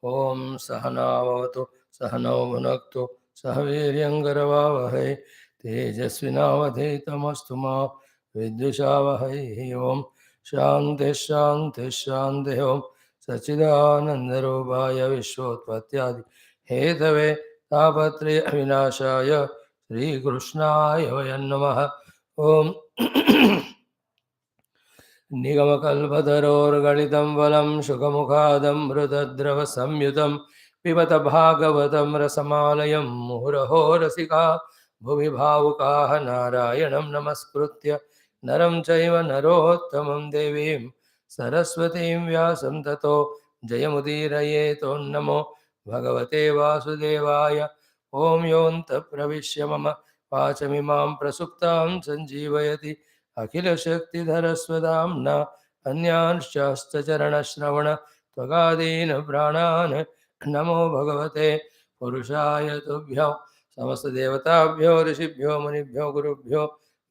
ॐ सहनावतु सहनौ भुनक्तु सह वीर्यङ्करवावहै तेजस्विनावधीतमस्तु मा विद्विषावहै। ॐ शान्तिः शान्तिः शान्तिः। ॐ सच्चिदानन्दरूपाय विश्वोत्पत्त्यादि हेतवे तापत्रय विनाशाय श्रीकृष्णाय वयं नमः। ॐ निगमकल्पतरोर्गलितं फलं शुकमुखादमृतद्रवसंयुतं पिबत भागवतं रसमालयं मुहुरहो रसिका भुवि भावुकाः नारायणं नमस्कृत्य नरं चैव नरोत्तमं देवीं सरस्वतीं व्यासं ततो जयमुदीरयेतो नमो भगवते वासुदेवाय। ॐ योऽन्तः प्रविश्य मम वाचमिमां प्रसुप्तां सञ्जीवयति अखिलशक्तिधरस्वदाम्ना अन्यांश्चास्तचरणश्रवण त्वगादीन प्राणान् नमो भगवते पुरुषाय तुभ्यं समस्तदेवताभ्यो ऋषिभ्यो मुनिभ्यो गुरुभ्यो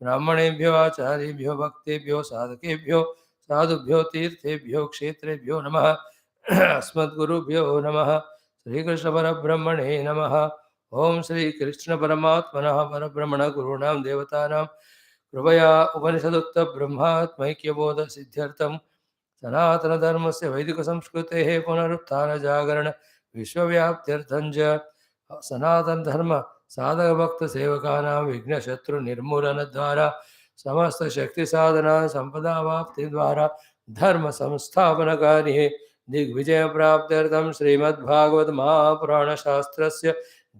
ब्राह्मणेभ्यो आचार्येभ्यो भक्तेभ्यो साधकेभ्यो साधुभ्यो तीर्थेभ्यो क्षेत्रेभ्यो नमः। अस्मद्गुरुभ्यो नमः। श्रीकृष्णपरब्रह्मणे नमः। ओं श्रीकृष्णपरमात्मनः परब्रह्मण गुरूणां देवतानां कृपया उपनिषदुक्त ब्रह्मात्मैक्यबोध सिद्ध्यर्थं सनातनधर्मस्य वैदिकसंस्कृतेः पुनरुत्थानजागरण विश्वव्याप्त्यर्थं च सनातनधर्म साधकभक्तसेवकानां विघ्नशत्रुनिर्मूलनद्वारा समस्तशक्तिसाधना सम्पदावाप्तिद्वारा धर्मसंस्थापनकार्ये दिग्विजयप्राप्त्यर्थं श्रीमद्भागवत महापुराणशास्त्रस्य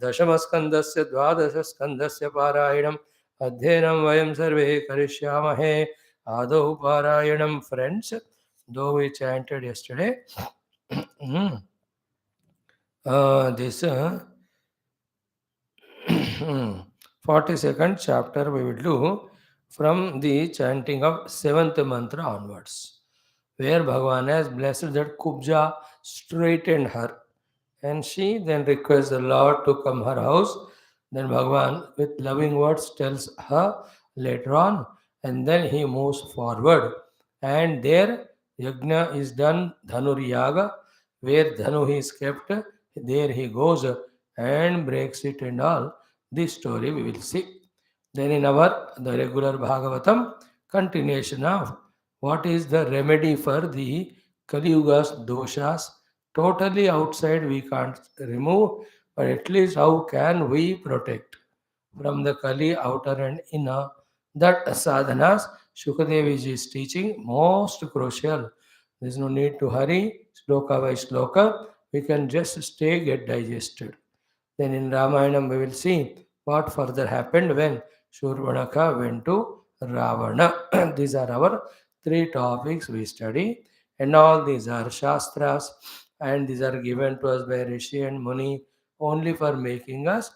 दशमस्कन्धस्य द्वादशस्कन्धस्य पारायणम् अध्ययनं वयं सर्वे करिष्यामहे। आदौ पारायणं friends, though we chanted yesterday this 42nd chapter we will do from the chanting of 7th mantra onwards, where Bhagavan has blessed that Kubja straightened her and she then requests the Lord to come her house. Then Bhagavan with loving words tells her later on, and then he moves forward and there yajna is done, Dhanur Yaga, where Dhanu is kept, there he goes and breaks it and all. This story we will see. Then in the regular Bhagavatam, continuation of what is the remedy for the Kaliyuga's doshas. Totally outside we can't remove, but at least how can we protect from the Kali outer and inner? That sadhanas Shukadevi ji is teaching most crucial. There is no need to hurry, sloka by sloka. We can just stay, get digested. Then in Ramayanam we will see what further happened when Shurvanaka went to Ravana. These are our 3 topics we study, and all these are Shastras, and these are given to us by Rishi and Muni only for making us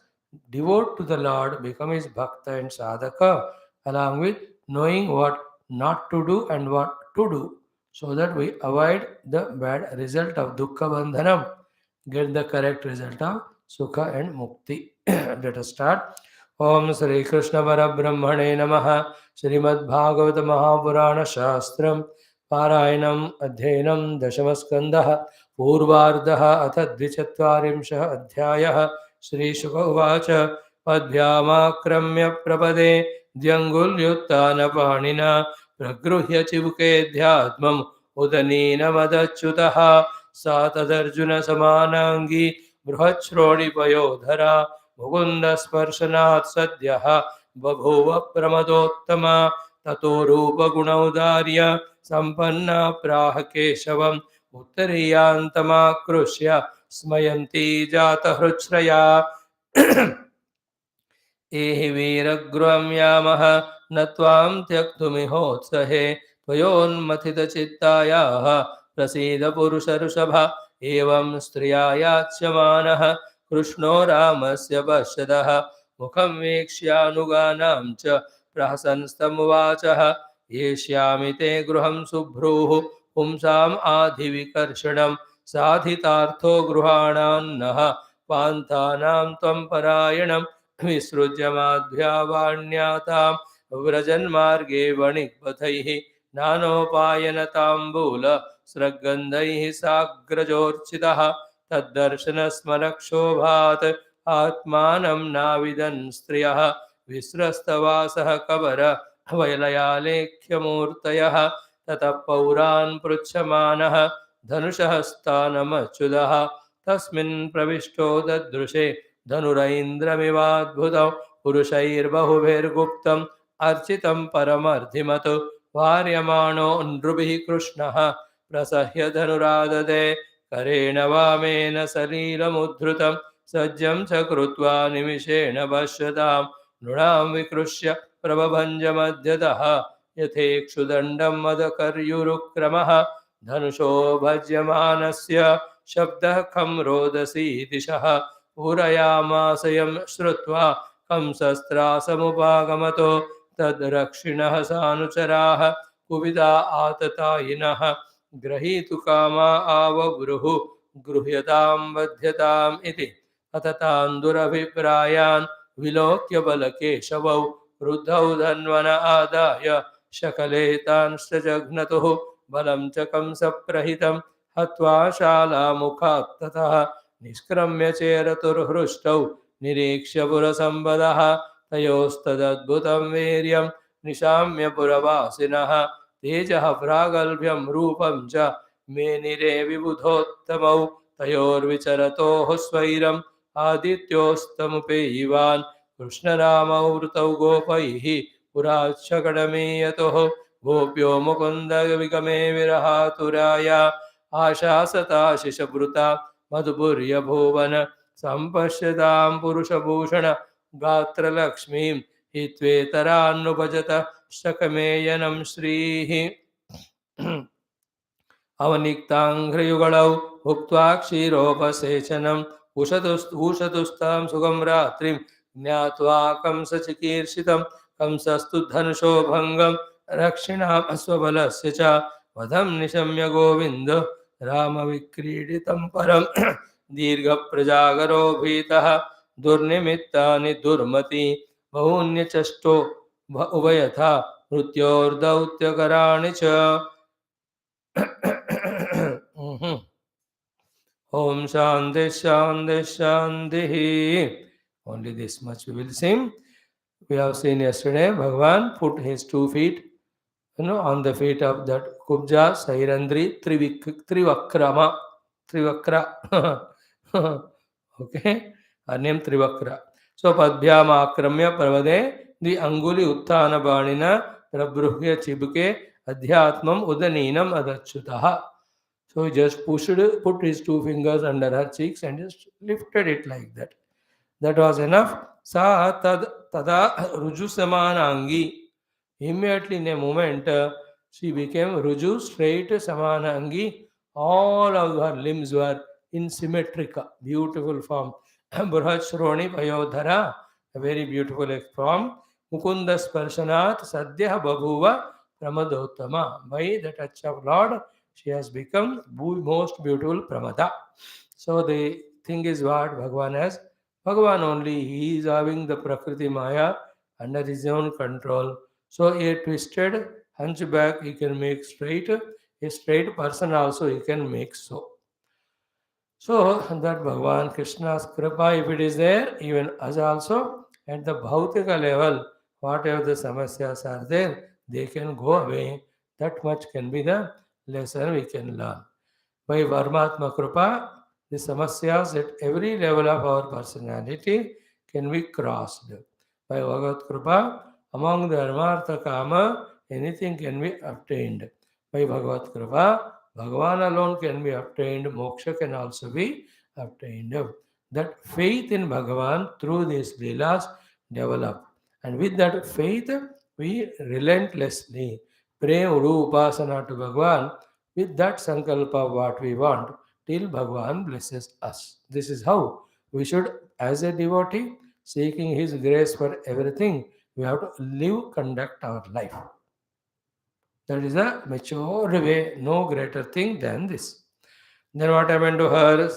devote to the Lord, become his Bhakta and Sadhaka, along with knowing what not to do and what to do, so that we avoid the bad result of Dukkha Bandhanam, get the correct result of Sukha and Mukti. Let us start. Om Sri Krishna Parabrahmane Namaha. Srimad Bhagavata Mahapurana Shastram Parayanam Adhyenam Dashamaskandha Purvardaha Atha Dvichatvarimshah Adhyayah. Shri Shuka Uvacha Padvyamakramya Prapade Dyangulyuttana Panina Pragruhya Chibuke Dhyatmam Udanina Madachutaha Satadarjuna Samanangi बृहच्छ्रोणिपयोधरा मुकुन्दस्पर्शनात् सद्यः बभूव प्रमदोत्तमा ततो रूपगुणौदार्य सम्पन्ना प्राह केशवम् उत्तरीयान्तमाकृष्य स्मयन्ती जातहृच्छ्रया एहि वीरगृहं यामः न त्वां त्यक्तुमिहोत्सहे त्वयोन्मथितचित्तायाः प्रसीद पुरुषऋषभ एवं स्त्रिया याच्यमानः कृष्णो रामस्य पश्यतः मुखं वीक्ष्यानुगानां च प्रहसन्स्तमुवाचः येष्यामि ते गृहं सुभ्रूः पुंसाम् आधिविकर्षणं साधितार्थो गृहाणान्नः पान्थानां त्वं परायणं विसृज्य माध्यावाण्यातां व्रजन्मार्गे वणिक्पथैः नानोपायनताम्बूल स्रग्गन्धैः साग्रजोर्चितः तद्दर्शनस्मरक्षोभात् आत्मानं नाविदन् स्त्रियः विस्रस्तवासः कबर वैलयालेख्यमूर्तयः ततः पौरान् पृच्छमानः धनुषः स्थानमच्युतः तस्मिन् प्रविष्टो ददृशे धनुरैन्द्रमिवाद्भुतं पुरुषैर्बहुभिर्गुप्तम् अर्चितं परमर्धिमत् वार्यमाणो नृभिः कृष्णः प्रसह्य धनुराददे करेण वामेन सलीलमुद्धृतं सज्जं च कृत्वा निमिषेण पश्यतां नृणां विकृष्य प्रभभञ्जमध्यतः यथेक्षुदण्डं मदकर्युरुक्रमः धनुषो भज्यमानस्य शब्दः खं रोदसी दिशः पूरयामासयं श्रुत्वा कंसस्त्रासमुपागमतो तद्रक्षिणः सानुचराः कुविदा आततायिनः ग्रहीतुकामा आववृः गृह्यतां बध्यताम् इति अथ तान् दुरभिप्रायान् विलोक्य बलकेशवौ रुद्धौ धन्वन आदाय शकले तांश्च जघ्नतुः बलं च कंसप्रहितं हत्वा शालामुखात् ततः निष्क्रम्य चेरतुर्हृष्टौ निरीक्ष्य पुरसम्पदः तयोस्तदद्भुतं वीर्यं निशाम्य पुरवासिनः तेजः प्रागल्भ्यं रूपं च मेनिरे विबुधोत्तमौ तयोर्विचरतोः स्वैरम् आदित्योस्तमुपेयिवान् कृष्णरामवृतौ गोपैः पुराच्छकडमीयतोः गोप्यो मुकुन्दविगमे विरहातुराया आशासताशिषभृता मधुपुर्यभुवन सम्पश्यतां पुरुषभूषण गात्रलक्ष्मीं हित्वेतरान्नुभजत शकमेयनं श्रीः अवनिक्ताङ्घ्रियुगलौ भुक्त्वा क्षीरोपसेचनम् उषतुस्तां सुगं रात्रिं ज्ञात्वा कंसचिकीर्षितं कंसस्तु धनुषो भङ्गं रक्षिणाम् स्वबलस्य च वधं निशम्य गोविन्द रामविक्रीडितं परं दीर्घप्रजागरो भीतः दुर्निमित्तानि दुर्मति बहून्यचष्टो उभयथा मृत्योर्दौत्यकराणि च Om Shanti Shanti Shanti. Only this much we will sing. We have seen yesterday, Bhagavan put his 2 feet, on the feet of that Kubja, Sairandri, Trivakrama, Trivakra. Okay, her name Trivakra. So Padbhyam Akramya Pravade, the Anguli Uttana Banina, Prabruhya Chibuke, Adhyatmam Udaninam Adachutaha. So he just put his 2 fingers under her cheeks and just lifted it like that. That was enough. Sa tada ruju samanangi. Immediately in a moment, she became ruju, straight, samanangi. All of her limbs were in symmetric, beautiful form. Burhat Shroni Payodhara, a very beautiful form. Mukunda Sparshanat Sadhya Babhuva Pramadottama. By the touch of Lord, she has become most beautiful Pramada. So the thing is what Bhagavan has. Bhagavan only, he is having the Prakriti Maya under his own control. So a twisted hunchback he can make straight, a straight person also he can make so. So that Bhagavan Krishna's Kripa, if it is there, even us also, at the Bhautika level, whatever the samasyas are there, they can go away. That much can be the lesson we can learn. By Varmatma Kripa, the samasyas at every level of our personality can be crossed. By Bhagavat Kripa, among the Dharmartha Kama, anything can be obtained. By Bhagavat Kripa, Bhagavan alone can be obtained, moksha can also be obtained. That faith in Bhagavan through these leelas develop. And with that faith, we relentlessly pray Uru Upasana to Bhagavan with that sankalpa of what we want till Bhagavan blesses us. This is how we should, as a devotee, seeking His grace for everything, we have to conduct our life. That is a mature way, no greater thing than this. Then what happened to her?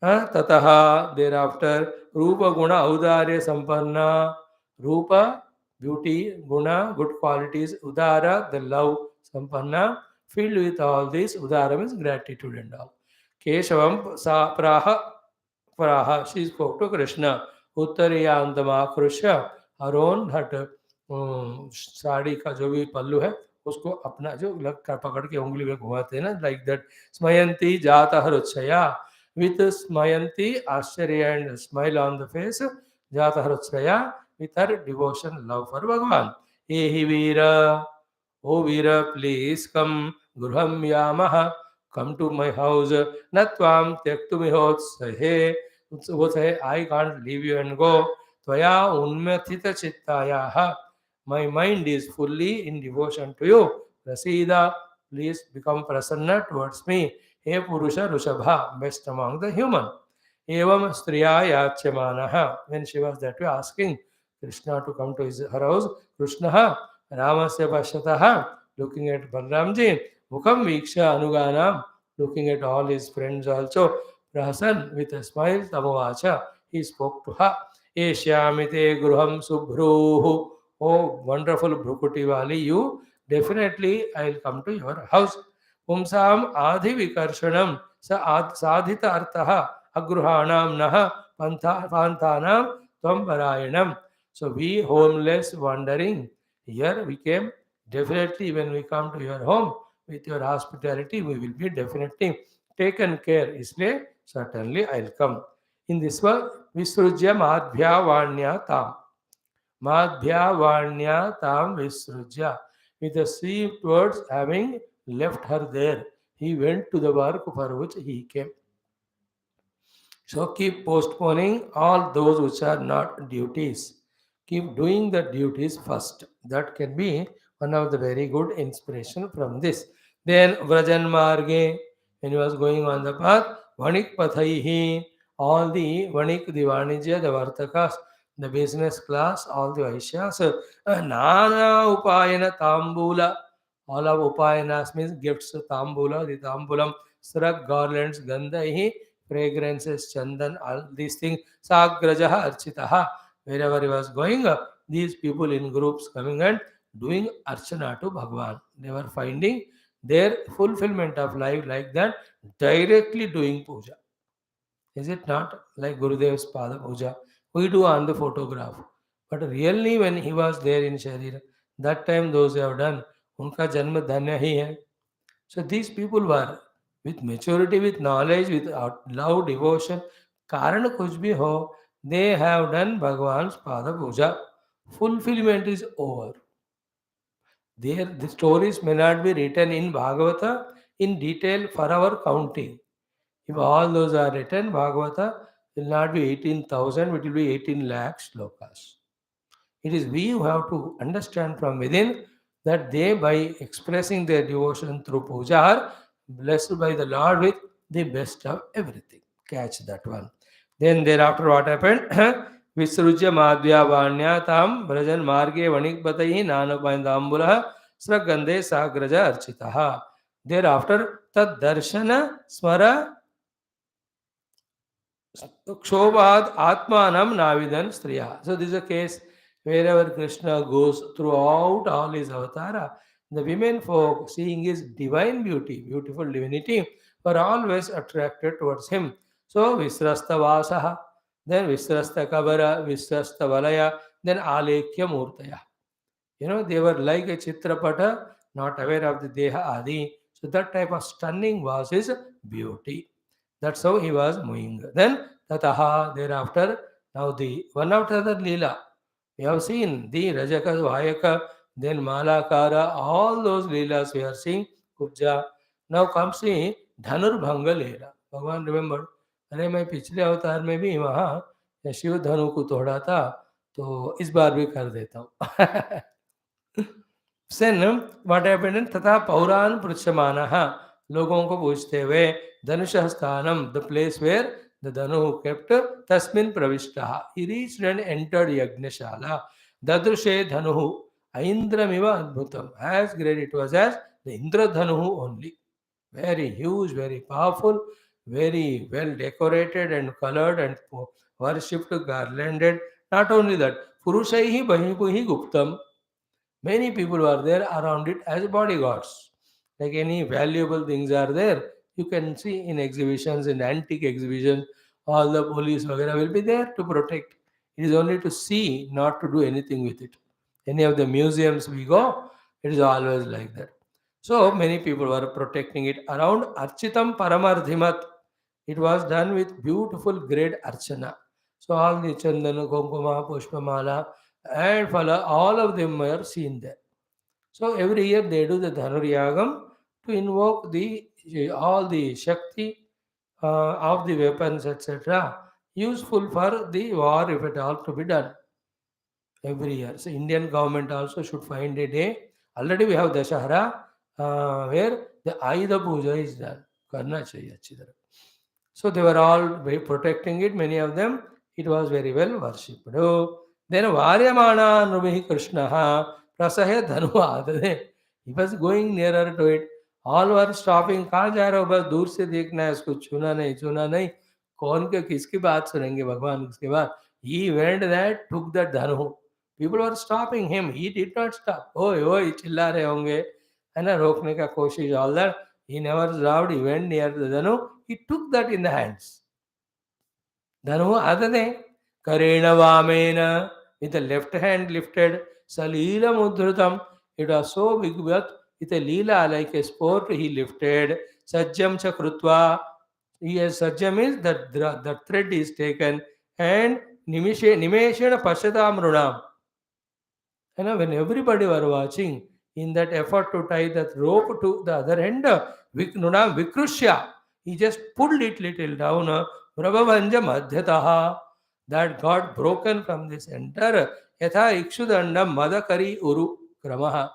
Tataha, thereafter, Rupa Guna Audarya Sampanna. Rupa, beauty, Guna, good qualities, Udara, the love, Sampanna, filled with all this. Udara means gratitude and all. Keshavam sa praha. She spoke to Krishna. Uttariyantama Krishna. Her own that sari का जो भी पल्लू है उसको अपना जो लग कर पकड़ के उंगली में घुमाते हैं ना, लाइक दैट स्मयंती जाता हरुच्छया, with Smayanti, Ashcharya and smile on the face, Jata Harutshaya, with her devotion, love for Bhagavan. Ehi Veera, O Veera, please come, Gurham Yamaha, come to my house, Natvam Tektumihot, Sahe, वो say, I can't leave you and go. Tvaya unmathita chittayaha. My mind is fully in devotion to you. Prasida, please become prasanna towards me. He Purusha Rushabha, best among the human. Evam Striya Yachyamanaha. When she was that way asking Krishna to come to her house, Krishna Ramasya Pashyataha, looking at Balramji, Mukam Viksha Anuganam, looking at all his friends also. Prasan with a smile, Tamavacha, he spoke to her. Eshyamite Gruham Subhruhu. Oh, wonderful Bhukuti Vali, you definitely I'll come to your house. Pumsam Adhi Vikarshanam Sadhita Artaha Agruhanam Naha Panthanam Twambarayanam. So we homeless wandering, here we came. Definitely when we come to your home with your hospitality, we will be definitely taken care. Isliye certainly I'll come. In this one, Visrujya Madhya Vanya Tam. Madhya Vanya Tam Visrujya. With the sweet words having left her there, he went to the work for which he came. So keep postponing all those which are not duties. Keep doing the duties first. That can be one of the very good inspiration from this. Then Vrajan Marge, when he was going on the path, Vanik Pathaihi, all the Vanik, the Vanijya, the Vartakas, the business class, all the Vaishyas, Nana Upayana Tambula, all of Upayanas means gifts, Tambula, the Tambulam, Srak garlands, Gandhaihi, fragrances, chandan, all these things. Sagrajaha architaha. Wherever he was going, these people in groups coming and doing archana to Bhagavan. They were finding their fulfillment of life like that, directly doing puja. Is it not like Gurudev's Pada Puja? We do on the photograph. But really when he was there in Sharira, that time those who have done, unka janma dhanya hi hai. So these people were with maturity, with knowledge, with love, devotion, karan kuch bhi ho, they have done Bhagavan's Pada Puja. Fulfillment is over. There, the stories may not be written in Bhagavata in detail for our counting. If all those are written, Bhagavata will not be 18,000, it will be 18 lakhs slokas. It is we who have to understand from within that they, by expressing their devotion through puja, are blessed by the Lord with the best of everything. Catch that one. Then thereafter what happened? Visrujya Madhya Vanya Tam Brajan Marge Vanik Batayi Nanapandambula Sragande Sagraja Architaha. Thereafter Tad Darshana Smara Kshobad Atmanam Navidan Striya. So this is a case wherever Krishna goes throughout all his avatara, the women folk seeing his divine beauty, beautiful divinity, were always attracted towards him. So Visrasta Vasaha, then Visrasta Kabara, Visrasta Valaya, then Alekya Murtaya. They were like a Chitrapata, not aware of the Deha Adi. So that type of stunning was his beauty. That's how he was moving. Then Tataha, thereafter, now the one after the Leela. We have seen the Rajaka, Vayaka, then Malakara, all those Leelas we are seeing, Kubja. Now comes the Dhanurbhanga Leela. भगवान remember, अरे मैं पिछले अवतार में भी वहाँ शिव धनु को तोड़ा था, तो इस बार भी कर देता हूँ. Then what happened? Tata Pauran Pruchamanaha. लोगों को पूछते हुए धनुष स्थानम, the place where the Dhanu kept, tasmin pravishtaha. He reached and entered Yajnashala. Dadrushe Dhanuhu Aindramiva Adbhutam. As great it was as the Indra Dhanuhu only. Very huge, very powerful, very well decorated and colored and worshipped, garlanded. Not only that, Purushaihi Bahipuhi Guptam. Many people were there around it as bodyguards. Like any valuable things are there, you can see in exhibitions, in antique exhibitions, all the police vagara will be there to protect. It is only to see, not to do anything with it. Any of the museums we go, it is always like that. So many people were protecting it around Architam Paramardhimat. It was done with beautiful great archana. So all the Chandana, Kunkuma, Pushpamala, and Phala, all of them were seen there. So every year they do the Dhanuryagam to invoke the all the Shakti of the weapons, etc. Useful for the war if it all to be done every year. So Indian government also should find a day. Already we have Dashahara where the Ayudha Puja is done. Karna chahiye अच्छी तरह. So they were all protecting it, many of them. It was very well worshipped. Oh, then Varyamana Nrumihi Krishna Prasaya Dhanuvadade. He was going nearer to it. All were stopping. कहाँ जा रहे हो बस दूर से देखना है इसको छूना नहीं कौन के किसकी बात सुनेंगे भगवान उसके बाद he went that took that dhanu. People were stopping him. He did not stop. ओए ओए चिल्ला रहे होंगे है ना रोकने का कोशिश all that. He never stopped. He went near the dhanu. He took that in the hands. Dhanu adane karena vamena with the left hand lifted salila mudhritam. It was so big with a leela like a sport he lifted. Sajjam chakrutva. Yes, sajjam is that the thread is taken and nimeshena pashatam runam. You know, when everybody were watching, in that effort to tie that rope to the other end, Nunam Vikrushya, he just pulled it little down, Prabhavanja Madhyataha, that got broken from the center, Yatha Ikshudandam Madakari Uru Kramaha.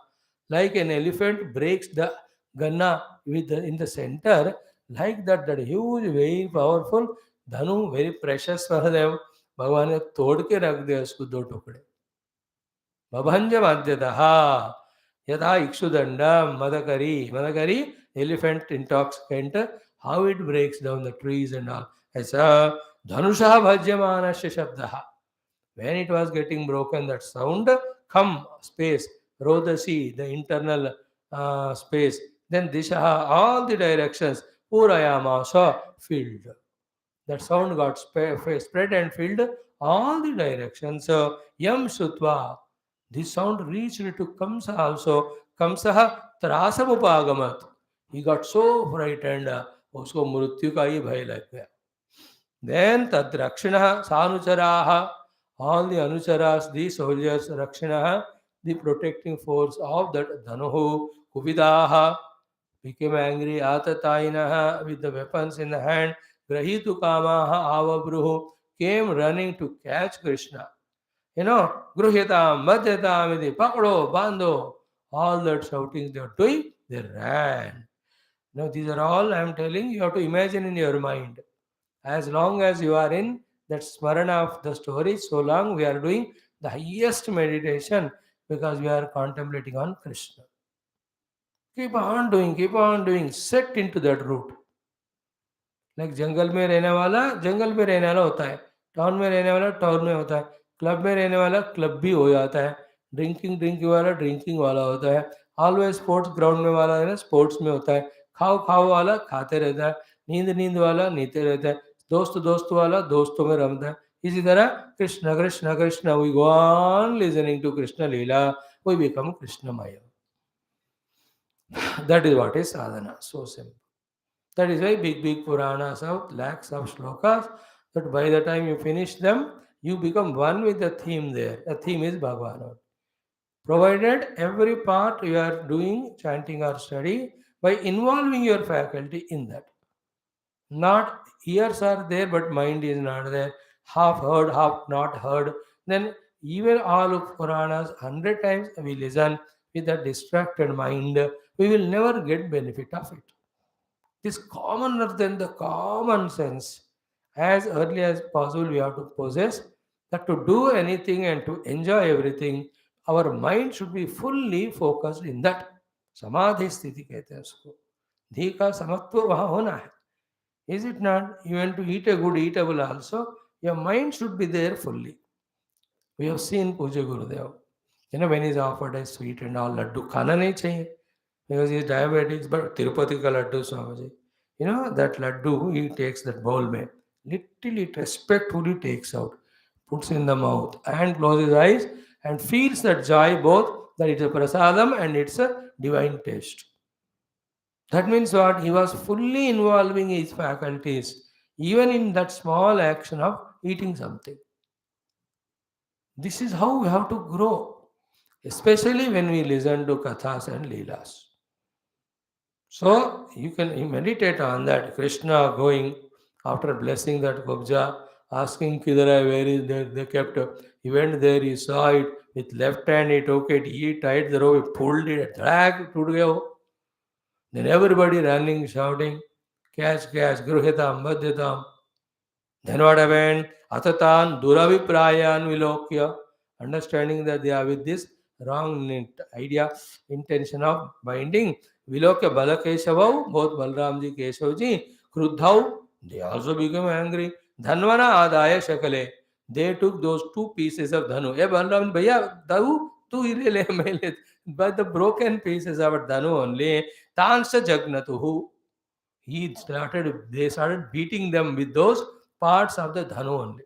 Like an elephant breaks the ganna with in the center, like that huge, very powerful Dhanu, very precious for them. भगवान ने तोड़ के रख दिया उसको दो टुकड़े बभंज माध्यतः यथा इक्षुदंडम मदकरी elephant intoxicant how it breaks down the trees and all ऐसा धनुषः भज्यमानस्य शब्दः when it was getting broken that sound come space rodasi the internal space then dishaha all the directions purayamasa filled that sound got spread and filled all the directions. So, Yam Sutva, this sound reached to Kamsa also. Kamsaha Trasamupagamat. He got so frightened, usko mrityu ka hi bhai lag gaya. Then Tad Rakshinaha Sanucharaha, all the Anucharas, the soldiers, Rakshinaha, the protecting force of that Dhanuhu, Kuvidaha, became angry, Atatainaha, with the weapons in the hand, Grahitu Kamaha Avabruhu, came running to catch Krishna. You know, Gruhyatam, Madhyatam, Iti, Pakdo, Bando, all that shouting they are doing, they ran. Now, these are all I am telling you have to imagine in your mind. As long as you are in that smarana of the story, so long we are doing the highest meditation because we are contemplating on Krishna. Keep on doing, set into that route. Like जंगल में रहने वाला जंगल में रहने वाला होता है town में रहने वाला टाउन में होता है क्लब में रहने वाला क्लब भी हो जाता है ड्रिंकिंग वाला ड्रिंकिंग वाला होता है ऑलवेज स्पोर्ट्स ग्राउंड में वाला है ना स्पोर्ट्स में होता है खाओ वाला खाते रहता है नींद वाला नींदते रहता है दोस्त वाला दोस्तों में रमता है इसी तरह Krishna Krishna Krishna we go on listening to Krishna leela we become कृष्णमय that is what is sadhana so simple. That is why big Puranas have lakhs of shlokas, that by the time you finish them, you become one with the theme there. The theme is Bhagavan. Provided every part you are doing chanting or study by involving your faculty in that. Not ears are there, but mind is not there. Half heard, half not heard. Then even all of Puranas 100 times we listen with a distracted mind, we will never get benefit of it. Is commoner than the common sense. As early as possible, we have to possess that to do anything and to enjoy everything, our mind should be fully focused in that. समाधि स्थिति कहते हैं उसको धी का समत्व वहाँ होना है. Is it not? Even to eat a good eatable also, your mind should be there fully. We have seen Puja Gurudev. You know, when he's offered a sweet and all, laddu खाना नहीं चाहिए. because he is diabetics, but Tirupati ka laddu Swamiji. That laddu, he takes that bowl mein, literally respectfully takes out, puts in the mouth and closes his eyes and feels that joy both that it's a prasadam and it's a divine taste. That means what? He was fully involving his faculties, even in that small action of eating something. This is how we have to grow, especially when we listen to kathas and leelas. So you can meditate on that. Krishna going after blessing that Gobja, asking Kidara where is there they kept. He went there, he saw it with left hand, he took it, he tied the rope, he pulled it, dragged to go. Then everybody running, shouting, catch, catch, Gruhitam, Madhyatam. Then what happened? Atatan Duraviprayan Vilokya, understanding that they are with this wrong idea, intention of binding. Vilokya Balakeshavav, both Balramji, Keshavji, Kruddhav, they also became angry. Dhanvana Adaya Shakale, they took those two pieces of Dhanu. Hey Balram, Bhaiya, Dahu, tu irele mele. But the broken pieces of Dhanu only, Tansha Jagnatuhu. They started beating them with those parts of the dhanu only.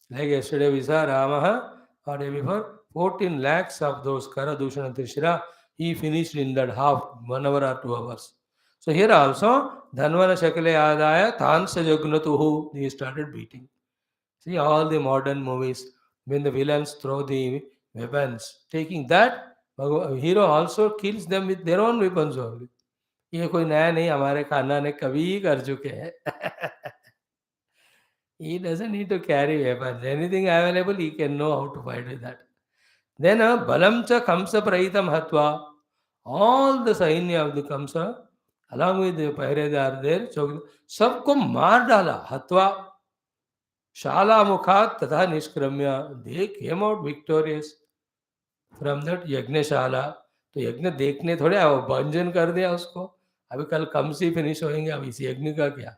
Like yesterday we saw Ramaha, or day before, 14 lakhs of those Kara Dushan Trishira, he finished in that half, 1 hour or 2 hours. So here also, Dhanvana Shakale Adaya, Tansa Jagnatuhu, he started beating. See all the modern movies, when the villains throw the weapons, taking that, hero also kills them with their own weapons only. ये कोई नया नहीं, हमारे खाना ने कभी कर चुके हैं. He doesn't need to carry weapons. Anything available, he can know how to fight with that. Then balam cha kamsa prahitam hatva. All the sainya of the kamsa, along with the pahredar there, सबको मार डाला. हत्वा शाला मुखात तथा निष्क्रम्य. They came out victorious from that यज्ञशाला. तो यज्ञ देखने थोड़े आओ, भंजन कर दिया उसको. अभी कल कम से फिनिश होएंगे, अब इस यज्ञ का क्या?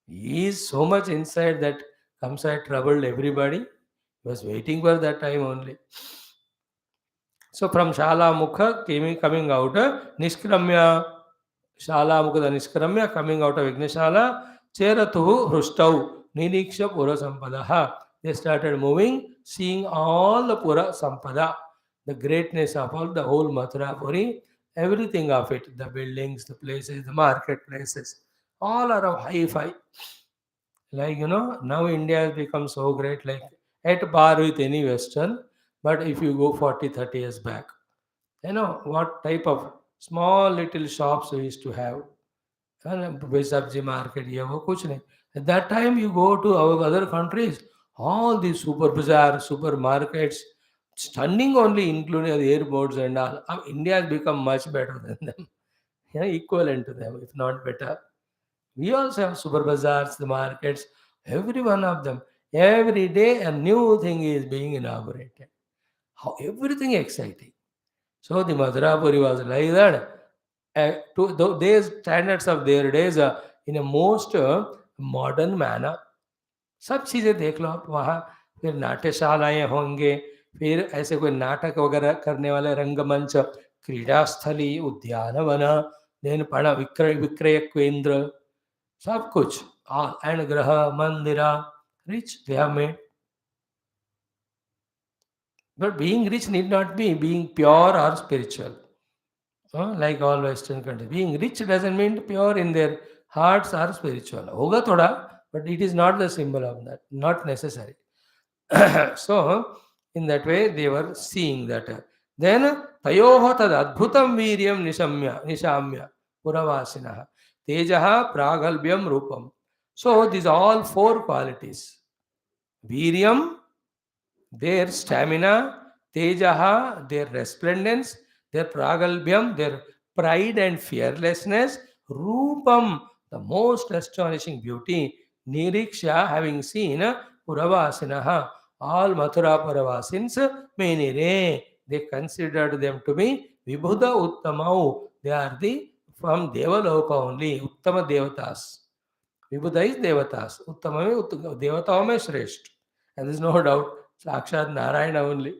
He is so much inside that Kamsa troubled everybody. He was waiting for that time only. So from Shala Mukha coming out, Niskramya, Shala Mukha Niskramya coming out of Vigneshala, Cheratuhu Hrustau, Niniksha Pura Sampadaha. They started moving, seeing all the Pura Sampada, the greatness of all the whole Mathura Puri, everything of it, the buildings, the places, the marketplaces, all are of high-fi. Like, now India has become so great, like at par with any Western. But if you go 40, 30 years back, what type of small little shops we used to have. Sabji market, yeah, wo kuch nahi. At that time, you go to our other countries, all these super bazaar, supermarkets, stunning only, including the airports and all. India has become much better than them, equivalent to them, if not better. We also have super bazaars, the markets, every one of them. Every day a new thing is being inaugurated. How everything exciting. So the Madhurapuri was like that. To their standards of their days, in a most modern manner. सब चीज़ें देख लो आप वहाँ. फिर नाट्यशालाएँ होंगे, फिर ऐसे कोई नाटक वगैरह करने वाले रंगमंच, क्रीड़ा स्थली, उद्यानवन, देन पढ़ा विक्रय केंद्र, सब कुछ. And graha, mandira, rich they have made. But being rich need not be being pure or spiritual. Like all Western countries. Being rich doesn't mean pure in their hearts or spiritual. Hoga thoda, but it is not the symbol of that. Not necessary. So, in that way, they were seeing that. Then, tayoho tad adbhutam viryam nishamya puravasinaha tejaha pragalbyam rupam. So, these all four qualities. Viryam, their stamina, tejaha, their resplendence, their pragalbyam, their pride and fearlessness, rupam, the most astonishing beauty, niriksha, having seen puravasinaha, all Mathura Puravasins, menire, they considered them to be vibhuda uttamau, they are the from Devaloka only, Uttama Devatas. Vibhuda is Devatas, Uttama is Devata में श्रेष्ठ. And there is no doubt, Sakshat Narayana only.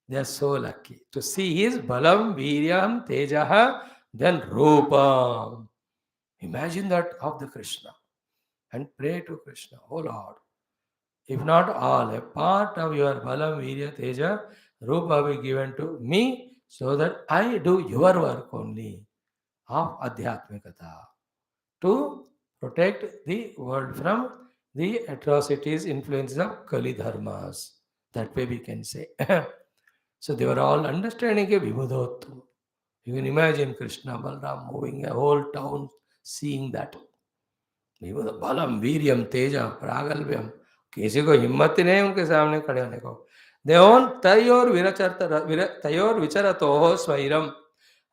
They are so lucky to see his Balam, Viryam, Tejaha, then Rupam. Imagine that of the Krishna and pray to Krishna, oh Lord, if not all, a part of your Balam, Virya, Teja, Rupa be given to me so that I do your work only of Adhyatmikata to protect the world from the atrocities, influences of Kali Dharmas. That way we can say. So they were all understanding a Vibhudottama. You can imagine Krishna, Balram moving a whole town, seeing that. विभुद बलम वीर्यम तेज प्रागल्भ्यम किसी को हिम्मत ही नहीं उनके सामने खड़े होने को देवन तयोर तयोर विचरतो स्वैरम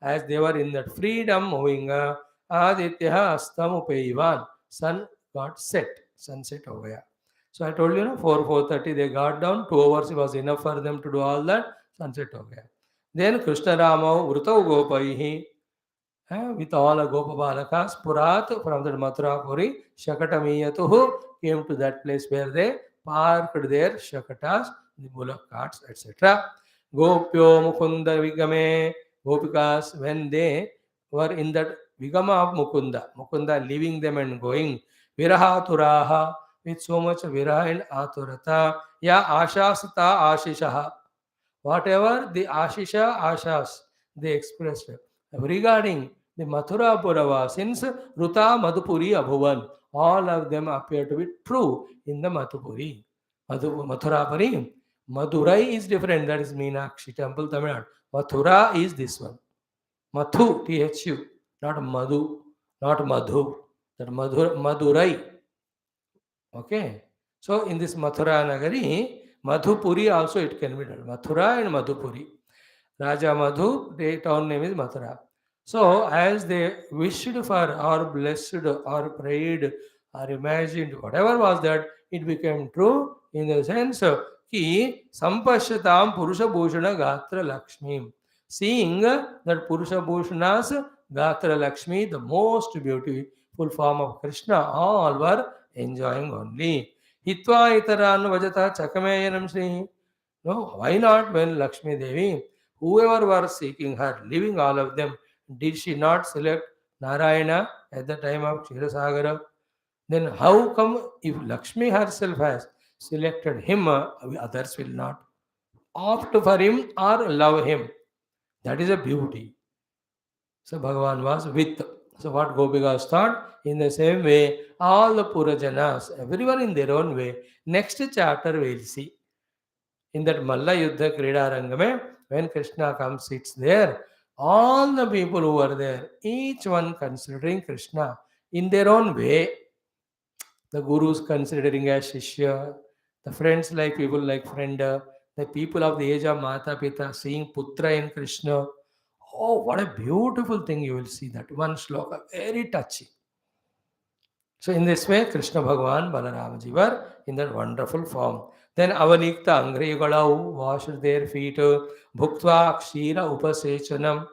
as they were in that freedom moving aditya astam upaivan sun got set sunset over here. So I told you, 4:30 they got down, 2 hours was enough for them to do all that. Sunset over here. Then Krishna Rama vrutau gopaihi, with all the Gopabalakas, Purat from the Mathura Puri, Shakatamiyatuhu came to that place where they parked their Shakatas, the bullock carts, etc. Gopyo Mukunda Vigame, Gopikas, when they were in that Vigama of Mukunda leaving them and going, Viraha Turaha, with so much Viraha and Aturata, Ya Ashasata Ashishaha, whatever the Ashisha Ashas they expressed regarding the Mathura Purava, since Ruta Madhupuri Abhuvan, all of them appear to be true in the Madhupuri. Mathurapuri. Madurai is different, that is Meenakshi temple, Tamil Nadu. Mathura is this one. Mathu, Thu, not Madhu, not Madhu. That Madurai. Okay. So in this Mathura Nagari, Madhupuri also it can be done. Mathura and Madhupuri. Raja Madhu, the town name is Mathura. So as they wished for or blessed or prayed or imagined, whatever was that, it became true in the sense ki sampashyatam Purusha Bhushana Gatra Lakshmi. Seeing that Purusha Bhushana's Gatra Lakshmi, the most beautiful form of Krishna, all were enjoying only. Hitva itaran vajata chakameyanam Sri. No, why not when Lakshmi Devi, whoever was seeking her, leaving all of them, did she not select Narayana at the time of Ksirasagara? Then how come if Lakshmi herself has selected him, others will not opt for him or love him? That is a beauty. So Bhagavan was with. So what Gopikas thought? In the same way, all the Purajanas, everyone in their own way. Next chapter we'll see. In that Malla Yuddha Krida Rangame, when Krishna comes, sits there, all the people who were there, each one considering Krishna in their own way. The gurus considering as Shishya, the friends like people like Frenda, the people of the age of Mata Pita seeing Putra in Krishna. Oh, what a beautiful thing you will see that. One shloka, very touching. So in this way, Krishna Bhagavan, Balaramaji were in that wonderful form. Then Avanikta Angrigalau washed their feet, Bhuktva Kshira Upasechanam.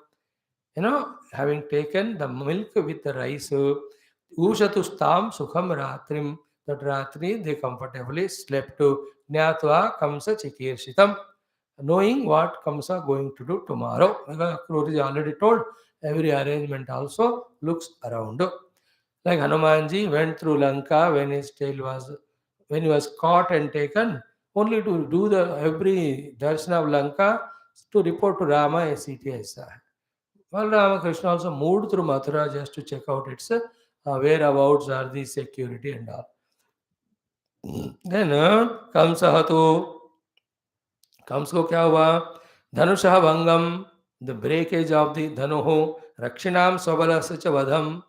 Having taken the milk with the rice, Ushatustam Sukham Ratrim, that Ratri they comfortably slept, Jnatva Kamsa Chikirshitam, knowing what Kamsa going to do tomorrow. Because Akrura is already told, every arrangement also looks around. Like Hanumanji went through Lanka when he was caught and taken, only to do the every darshan of Lanka to report to Rama a CTS. Well, Ramakrishna also moved through Mathura just to check out its whereabouts are the security and all. Then Kamsa को क्या हुआ? धनुषः भंगम, the breakage of the धनुः, रक्षिणाम स्वबलस्य च वधम,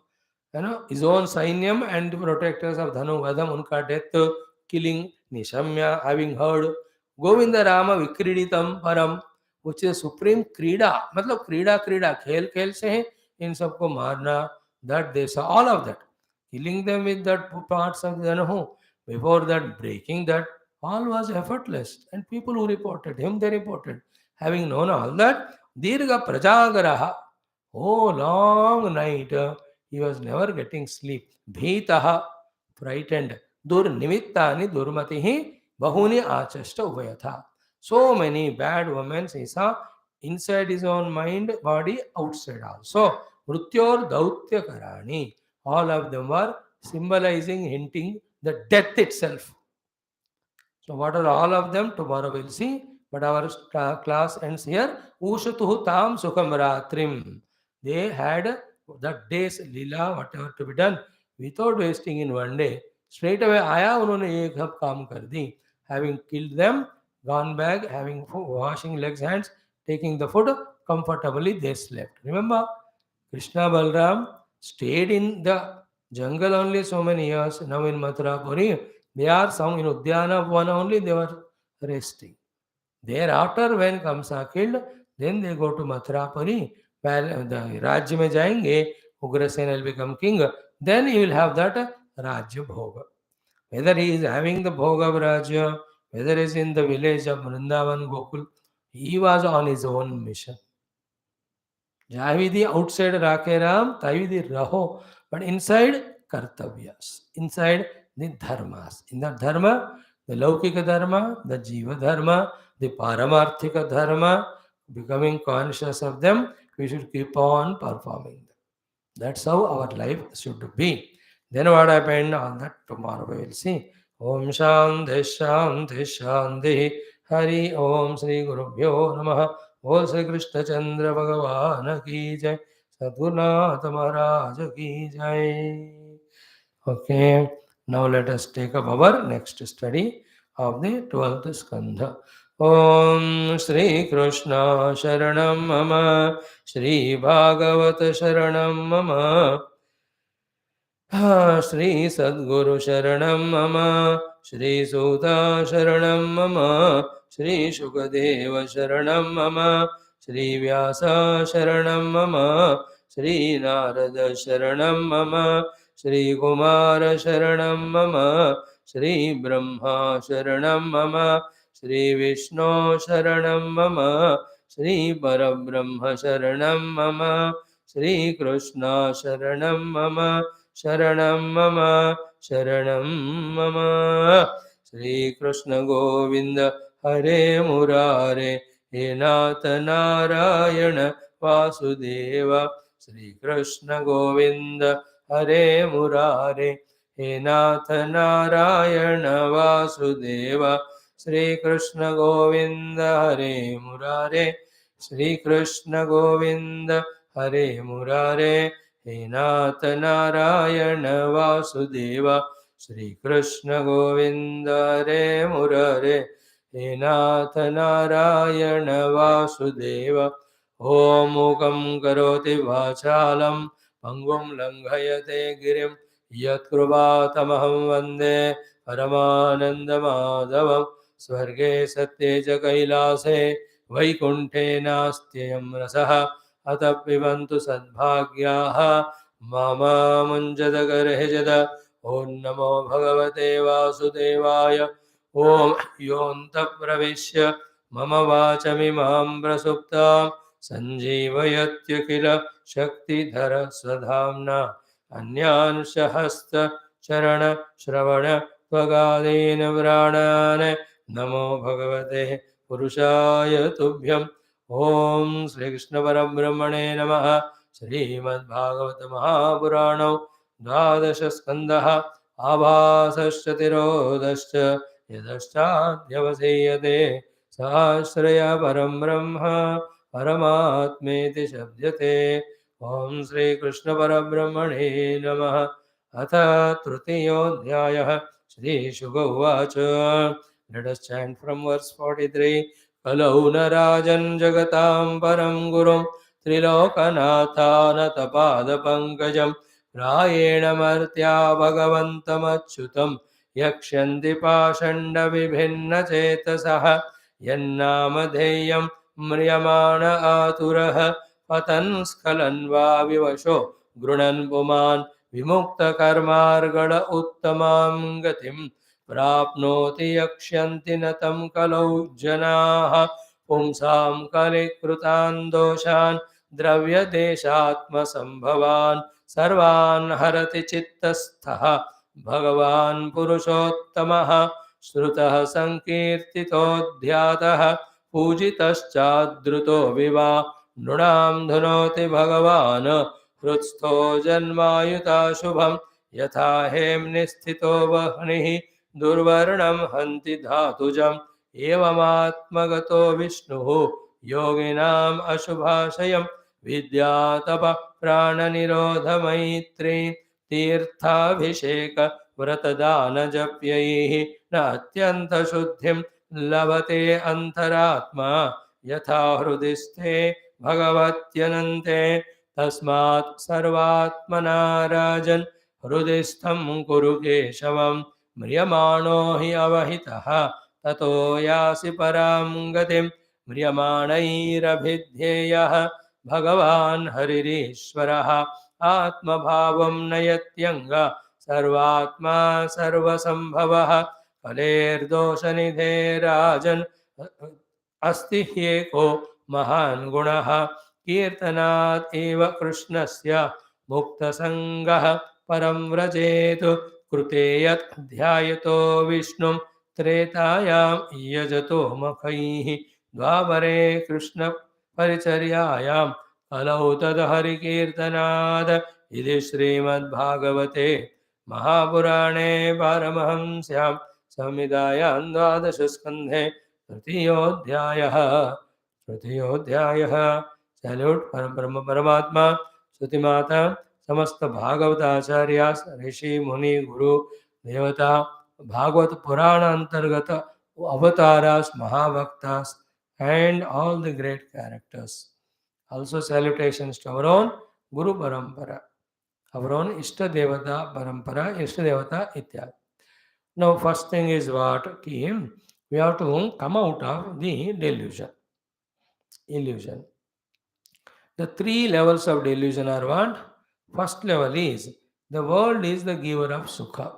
his own sainyam and the protectors of Dhanu Vadam, unka death, killing, Nishamya, having heard, Govinda Rama Vikriditam Param, which is supreme Krida, मतलब क्रीड़ा खेल खेल से है इन सबको मारना, that they saw all of that, killing them with that parts of Dhanu, before that breaking that, all was effortless, and people who reported him, they reported, having known all that, Dirga Prajagaraha, oh long night, he was never getting sleep. Bhitaha, frightened. Dur nimittani durmatihi bahuni achashta uvayatha. So many bad women he saw inside his own mind, body, outside also. Mrityor Dautya Karani. All of them were symbolizing, hinting the death itself. So, what are all of them? Tomorrow we'll see. But our class ends here. Ushatuhu tam sukham ratrim. They had that day's lila, whatever to be done, without wasting in one day. Straight away, आया उन्होंने एक hub काम कर दी. Having killed them, gone back, having washing legs, hands, taking the food, comfortably they slept. Remember, Krishna Balram stayed in the jungle only so many years. Now in Mathura Puri, they are some in Udyana one only they were resting. Thereafter, when Kamsa killed, then they go to Mathurapuri, where the Rajya mein jayenge, Ugrasena will become king. Then he will have that Rajya Bhoga. Whether he is having the Bhoga of Rajya, whether he is in the village of Vrindavan Gokul, he was on his own mission. Javidi outside Rakeram, Tavidi Raho, but inside Kartavyas, inside the Dharmas. In the Dharma, the Laukika Dharma, the Jiva Dharma, the Paramarthika Dharma, becoming conscious of them, we should keep on performing them. That's how our life should be. Then what happened on that tomorrow we will see. Om Shanti Shanti Shanti Hari Om Sri Gurubhyo Namaha. बोल श्री कृष्ण चंद्र भगवान की जय, सद्गुरुनाथ महाराज की जय. Okay, now let us take up our next study of the 12th skandha. Om Shri Krishna Sharanam Mama, Shri Bhagavat Sharanam Mama, Shri Sadguru Sharanam Mama, Shri Sutta Sharanam Mama, Shri Shukadeva Sharanam Mama, Shri Vyasa Sharanam Mama, Shri Narada Sharanam Mama, Shri Kumara Sharanam Mama, Shri Brahma Sharanam Mama, Shri Vishnu Sharanam Mama, Shri Parabrahma Sharanam Mama, Shri Krishna Sharanam Mama, Sharanam Mama, Sharanam Mama. Shri Krishna Govinda Hare Murare, He Nath Narayana Vasudeva. Shri Krishna Govinda Hare Murare, He Nath Narayana Vasudeva. Shri Krishna Govinda Hare Murare, Shri Krishna Govinda Hare Murare, He Nath Narayana Vasudeva. Shri Krishna Govinda Hare Murare, He Nath Narayana Vasudeva. Om Mukam Karoti Vachalam Pangum Langhayate Girim Yat Kruvatamaham Vande Paramananda Madhavam. Swarge Satye Kailase Vaikunte Nastyayam Rasaha Atap Vivantu Sadbhagyaha Mama Munjadagarhejada. Om Namo Bhagavate Vasudevaya. Om Yonta Pravishya Mama Vachamimam Prasuptam Sanjeevayatya Kila Shaktidhara Swadhamna Anyanshahasta Charana Shravana Tvagadena Vranane Namo Bhagavate Purushaya Tubhyam. Om Sri Krishna Parabrahmane Namaha. Srimad Bhagavata Mahapuranam Dvadasha Skandha Abhasashatirodascha Yadashchadyavaseyate Sahasraya Param Brahma Paramatmeti Shabdyate. Om Sri Krishna Parabrahmane Namaha. Atha Trutiyodhyayah. Shri Shukha Uvacha. Let us chant from verse 43. Kalau Narajan Jagatam Param Gurum Trilokanathanatapadapankajam Rayena Martya Bhagavantamachyutam Yakshyanti Pashanda Vibhinna Chetasaha Yannamadheyam Mriyamana Aturaha Patan Skalanva Vivasho Grunan Puman Vimukta Karmargada Uttamam Gatim Prapnoti Yakshyanti Natam Kalau Janaha Pumsam Kalikrutan Doshan Dravya Deshatma Sambhavan Sarvan Harati Chittastha Bhagavan Purushottamaha श्रुतः संकीर्तितोऽध्यातः पूजितश्चाद्रुतो विवा नृणां धुनोति भगवान् हृत्स्थो जन्मायुता शुभं यथा हेम्नि स्थितो वह्निः दुर्वर्णं हन्ति धातुजम् एवमात्मगतो विष्णुः योगिनाम् अशुभाशयं विद्यातप प्राणनिरोधमैत्री तीर्थाभिषेक व्रतदानजप्यैः न अत्यन्तशुद्धिं लभते अन्तरात्मा यथा हृदि स्थे भगवत्यनन्ते तस्मात् सर्वात्मना राजन् हृदि स्थं कुरु केशवं म्रियमाणो हि अवहितः ततो यासि परां गतिं म्रियमाणैरभिध्येयः भगवान् हरिरीश्वरः आत्मभावं नयत्यङ्ग सर्वात्मा सर्वसम्भवः कलेर्दोषनिधे राजन् अस्ति ह्येको महान् गुणः कीर्तनात् एव कृष्णस्य मुक्तसङ्गः परं व्रजेत् कृते यत् ध्यायतो विष्णुं त्रेतायां यजतो मखैः द्वापरे कृष्णपरिचर्यायां कलौ तदहरिकीर्तनात् इति श्रीमद्भागवते महापुराणे पारमहंस्यां संहितायां द्वादशस्कन्धे तृतीयोऽध्यायः सैल्यूट परम ब्रह्म परमात्मा स्तुतिमाता समस्त भागवताचार्य ऋषि मुनि गुरु देवता भागवत पुराण अंतर्गत अवतारास महाभक्तास and all the great characters. Also salutations to our own Guru Parampara, our own Ishta Devata Parampara, Ishta Devata Ityad. Now, first thing is what? We have to come out of the delusion, illusion. The three levels of delusion are what? First level is the world is the giver of sukha.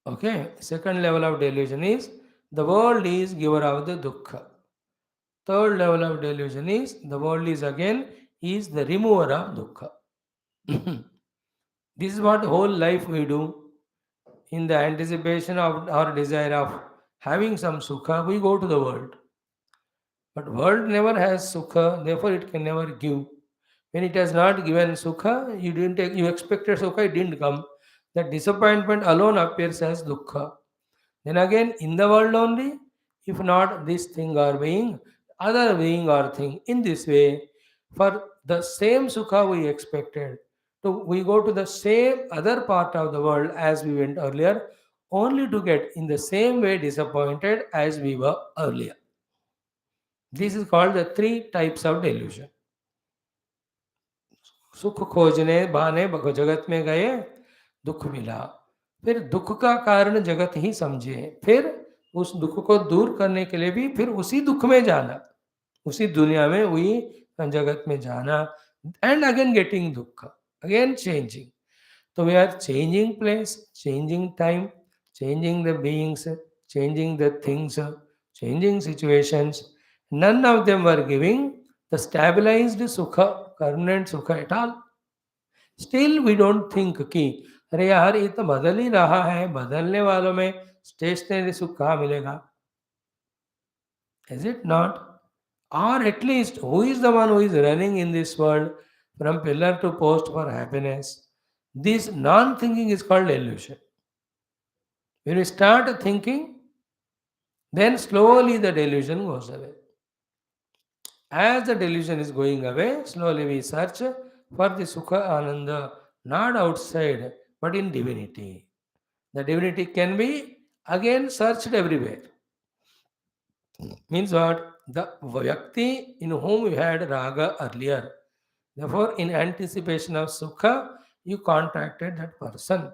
Okay. Second level of delusion is the world is giver of the dukkha. Third level of delusion is the world is again is the remover of dukkha. This is what whole life we do. In the anticipation of our desire of having some sukha, we go to the world. But world never has sukha, therefore it can never give. When it has not given sukha, you expected sukha, it didn't come. That disappointment alone appears as dukkha. Then again, in the world only, if not this thing or being, other being or thing, in this way, for the same sukha we expected, so we go to the same other part of the world as we went earlier, only to get in the same way disappointed as we were earlier. This is called the three types of delusion. सुख खोजने बहाने जगत में गए, दुख मिला, फिर दुख का कारण जगत ही समझे, फिर उस दुख को दूर करने के लिए भी फिर उसी दुख में जाना, उसी दुनिया में वही जगत में जाना, एंड अगेन गेटिंग दुख, again changing. So we are changing place, changing time, changing the beings, changing the things, changing situations. None of them were giving the stabilized sukha, permanent sukha at all. Still we don't think कि अरे यार ये तो बदल ही रहा है, बदलने वालों में स्टेशनरी सुख कहाँ मिलेगा? Is it not? Or at least who is the one who is running in this world from pillar to post for happiness? This non-thinking is called illusion. When we start thinking, then slowly the delusion goes away. As the delusion is going away, slowly we search for the Sukha Ananda, not outside, but in divinity. The divinity can be again searched everywhere. Means what? The Vyakti in whom we had Raga earlier. Therefore, in anticipation of Sukha, you contacted that person.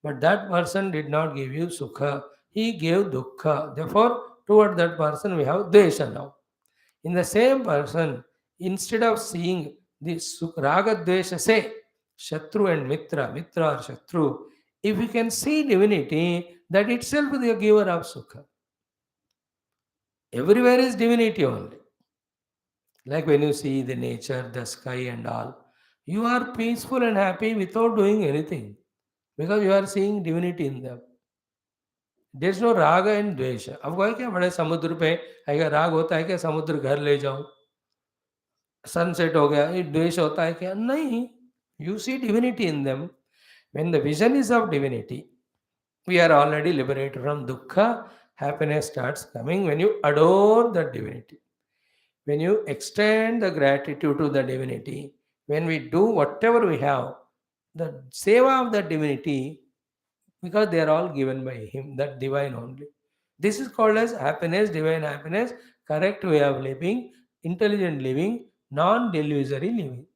But that person did not give you Sukha. He gave Dukkha. Therefore, toward that person we have Desha now. In the same person, instead of seeing this Raga Dvesha, say Shatru and Mitra, Mitra or Shatru, if we can see divinity, that itself is the giver of Sukha. Everywhere is divinity only. Like when you see the nature, the sky and all, you are peaceful and happy without doing anything because you are seeing divinity in them. There is no राग and द्वेष। अब वह क्या बड़े समुद्र पे आएगा, राग होता है क्या समुद्र घर ले जाओ, सनसेट हो गया, ये द्वेष होता है क्या? नहीं। You see divinity in them. When the vision is of divinity, we are already liberated from dukkha. Happiness starts coming when you adore the divinity, when you extend the gratitude to the divinity, when we do whatever we have, the seva of the divinity, because they are all given by him, that divine only. This is called as happiness, divine happiness, correct way of living, intelligent living, non-delusory living.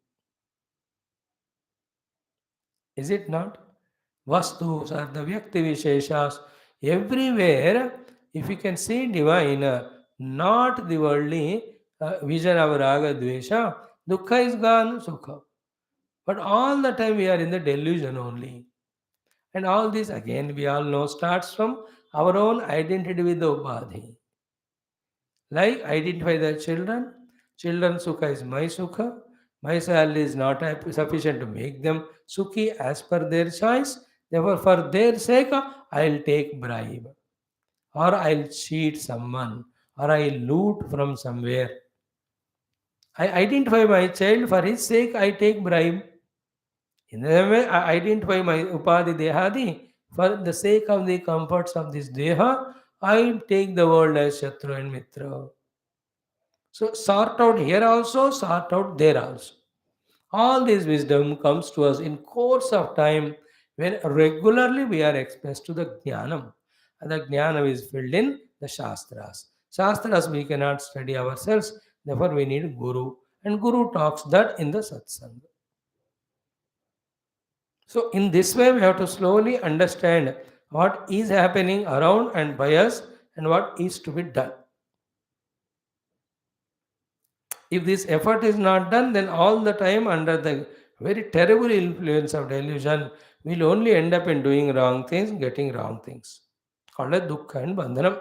Is it not? Vastus are the Vyakti Visheshas. Everywhere, if you can see divine, not the worldly vision of Raga Dvesha, Dukkha is gone, Sukha. But all the time we are in the delusion only. And all this again we all know starts from our own identity with the Upadhi. Like identify the children. Children Sukha is my Sukha. My salary is not sufficient to make them Sukhi as per their choice. Therefore, for their sake, I'll take bribe, or I'll cheat someone, or I'll loot from somewhere. I identify my child, for his sake I take bribe. In the same way, I identify my Upadhi Dehadi, for the sake of the comforts of this Deha, I take the world as Shatru and Mitra. So sort out here also, sort out there also. All this wisdom comes to us in course of time when regularly we are expressed to the jnanam. And the jnanam is filled in the shastras. Shastras we cannot study ourselves, therefore we need guru. And guru talks that in the satsang. So in this way we have to slowly understand what is happening around and by us and what is to be done. If this effort is not done, then all the time under the very terrible influence of delusion, we'll only end up in doing wrong things, getting wrong things. Called as dukkha and bandhanam.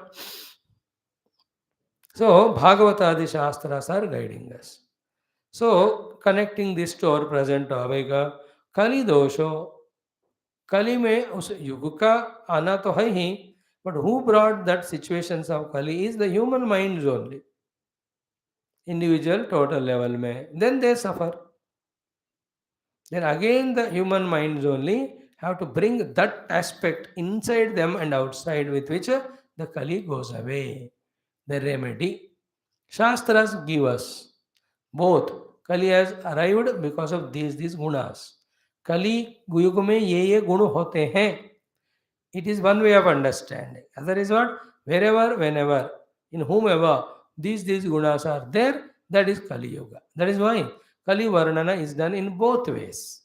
So, Bhagavatadi Shastras are guiding us. So, connecting this to our present topic, Kali dosho, Kali में उस युग का आना तो है ही, but who brought that situations of Kali is the human minds only. Individual total level में, then they suffer. Then again the human minds only have to bring that aspect inside them and outside with which the Kali goes away. The remedy. Shastras give us both. Kali has arrived because of these gunas. Kali युग में ये गुण होते हैं. It is one way of understanding. Other is what? Wherever, whenever, in whomever these gunas are there, that is Kali Yuga. That is why Kali Varnana is done in both ways.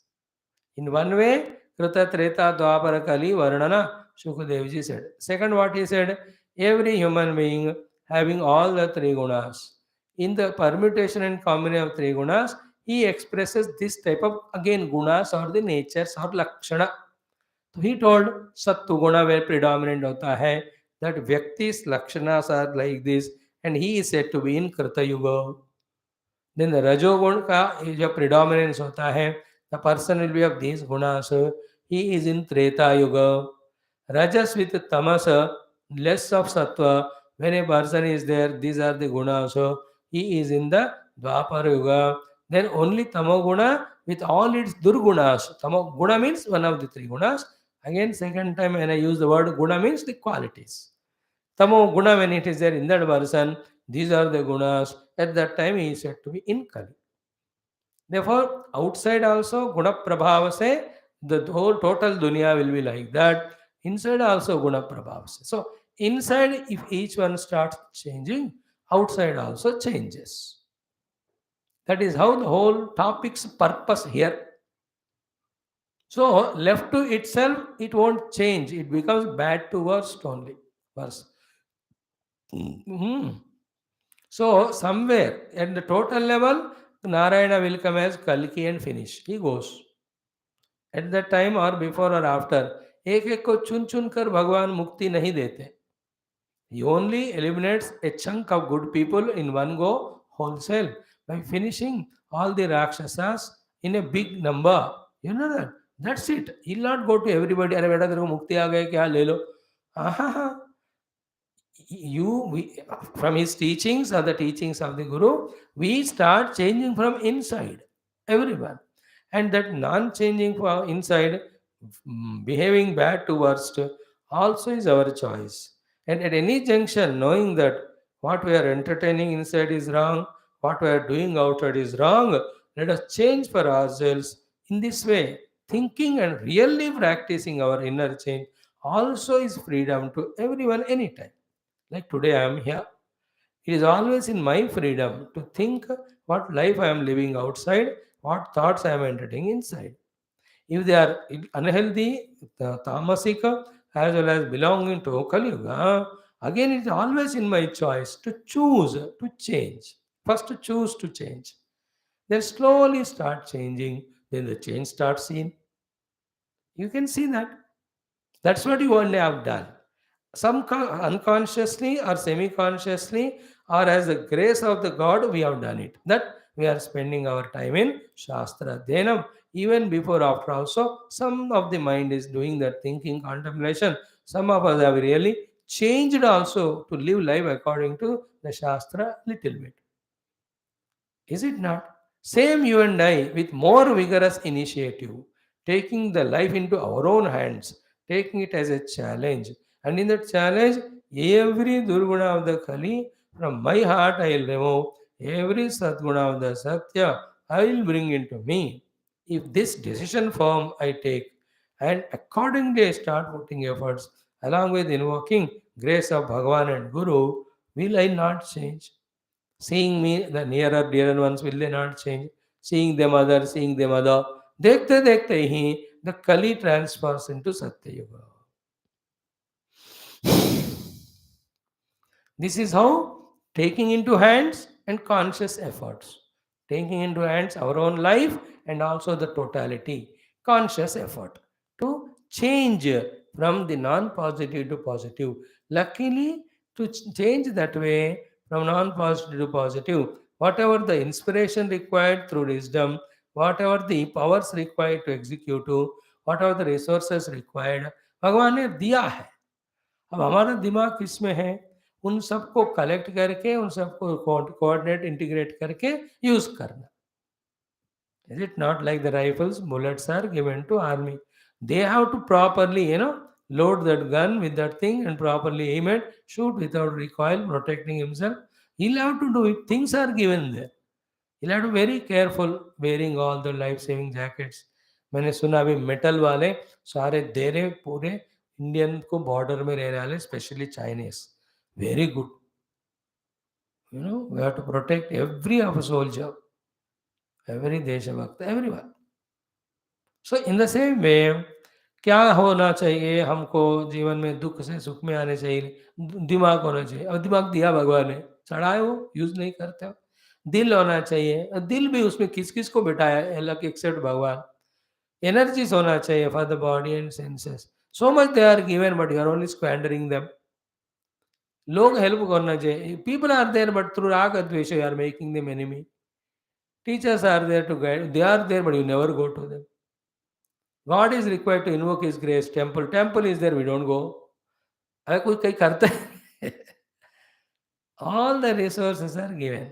In one way, Krita Treta Dwapara Kali Varnana, Shukadevji said. Second, what he said, every human being having all the three gunas. In the permutation and combination of three gunas, he expresses this type of, again, gunas or the natures or lakshana. So he told Sattu guna where predominant hota hai, that Vyakti's lakshanas are like this, and he is said to be in Krita Yuga. Then the Rajogun ka जो predominance होता है, the person will be of these gunas. He is in Treta Yuga. Rajas with Tamas, less of Sattva. When a person is there, these are the gunas. He is in the Dwapara Yuga. Then only Tamoguna with all its Durgunas. Tamoguna means one of the three gunas. Again, second time when I use the word guna means the qualities. Tamo guna, when it is there in that person, these are the gunas. At that time, he is said to be in Kali. Therefore, outside also guna prabhava se, the whole total dunya will be like that. Inside also guna prabhava se. So, inside, if each one starts changing, outside also changes. That is how the whole topic's purpose here. So, left to itself, it won't change. It becomes bad to worst only. Worse. Mhm. So, somewhere at the total level, Narayana will come as Kalki and finish. He goes. At that time or before or after, एक एक को चुन चुन कर भगवान मुक्ति नहीं देते. He only eliminates a chunk of good people in one go wholesale by finishing all the Rakshasas in a big number. You know that? That's it. He'll not go to everybody. अरे बेटा तेरे को मुक्ति आ गई क्या ले लो. Aha, from his teachings or the teachings of the Guru, we start changing from inside, everyone. And that non-changing from inside, behaving bad to worst, also is our choice. And at any junction, knowing that what we are entertaining inside is wrong, what we are doing outside is wrong, let us change for ourselves in this way. Thinking and really practicing our inner change also is freedom to everyone anytime. Like today I am here. It is always in my freedom to think what life I am living outside, what thoughts I am entertaining inside. If they are unhealthy, tamasika, as well as belonging to Kaliyuga, again it is always in my choice to choose to change. First to choose to change. Then slowly start changing. Then the change starts seen. You can see that. That's what you only have done. Unconsciously or semi-consciously or as the grace of the God we have done it. That we are spending our time in Shastra Dhenam. Even before, after also, some of the mind is doing that thinking, contemplation. Some of us have really changed also to live life according to the Shastra little bit. Is it not? Same you and I with more vigorous initiative, taking the life into our own hands, taking it as a challenge. And in that challenge, every Durguna of the Kali, from my heart I will remove, every Sadguna of the Satya I will bring into me. If this decision form I take, and accordingly I start putting efforts, along with invoking grace of Bhagavan and Guru, will I not change? Seeing me, the nearer, dearer ones, will they not change? Seeing them other, seeing them other. देखते ही the Kali transfers into Satya Yuga. This is how taking into hands and conscious efforts. Taking into hands our own life and also the totality. Conscious effort to change from the non positive to positive. Luckily, to change that way from non positive to positive, whatever the inspiration required through wisdom, whatever the powers required to execute, whatever the resources required, भगवान ने दिया है. अब हमारा दिमाग किसमें है? उन सबको कलेक्ट करके, उन सबको कोऑर्डिनेट, इंटीग्रेट करके यूज करना. Is it not like the rifles? Bullets are given to army. They have to properly, load that gun with that thing and properly aim it, shoot without recoil, protecting himself. He'll have to do it. Things are given there. He'll have to be very careful wearing all the life saving jackets. मैंने सुना अभी metal वाले सारे दे रहे पूरे Indian को border में रहने वाले specially Chinese very good we have to protect every of soldier every deshbhakt everyone so in the same way क्या होना चाहिए हमको जीवन में दुख से सुख में आने चाहिए दिमाग होना चाहिए और दिमाग दिया भगवान ने चढ़ाए हो यूज नहीं करते हो दिल होना चाहिए और दिल भी उसमें किस किस को बिठाया है अलग एक्सेप्ट भगवान energies होना चाहिए for the body and senses so much they are given but you are only squandering them लोग हेल्प करना चाहिए people are there but through raga dvesha you are making them enemy teachers are there to guide they are there but you never go to them God is required to invoke his grace temple is there we don't go अगर कोई कहीं करता है all the resources are given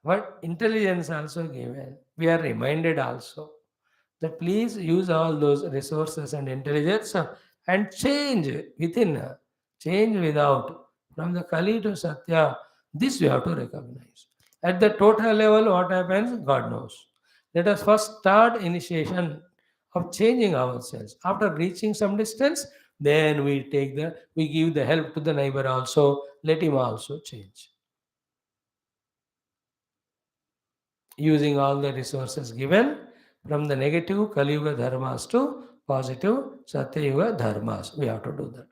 but intelligence also given we are reminded also that please use all those resources and intelligence and change within, change without, from the Kali to Satya. This we have to recognize. At the total level, what happens, God knows. Let us first start initiation of changing ourselves. After reaching some distance, then we give the help to the neighbor also. Let him also change. Using all the resources given from the negative Kali Yuga dharmas to positive Satya Yuga dharmas. We have to do that.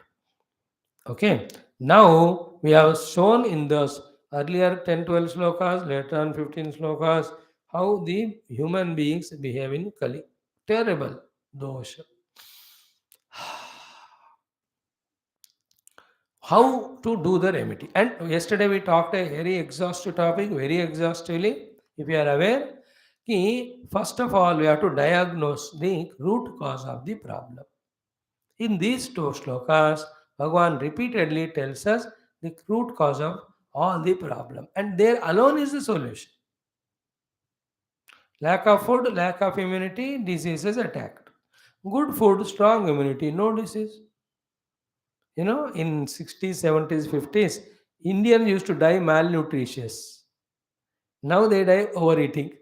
Okay. Now we have shown in those earlier 10, 12 slokas, later on 15 slokas, how the human beings behave in Kali. Terrible dosha. How to do the remedy. And yesterday we talked a very exhaustive topic, very exhaustively. If you are aware, first of all, we have to diagnose the root cause of the problem. In these two slokas, Bhagavan repeatedly tells us the root cause of all the problem, and there alone is the solution. Lack of food, lack of immunity, diseases attacked. Good food, strong immunity, no disease. In 60s, 70s, 50s, Indians used to die malnutritious. Now they die overeating.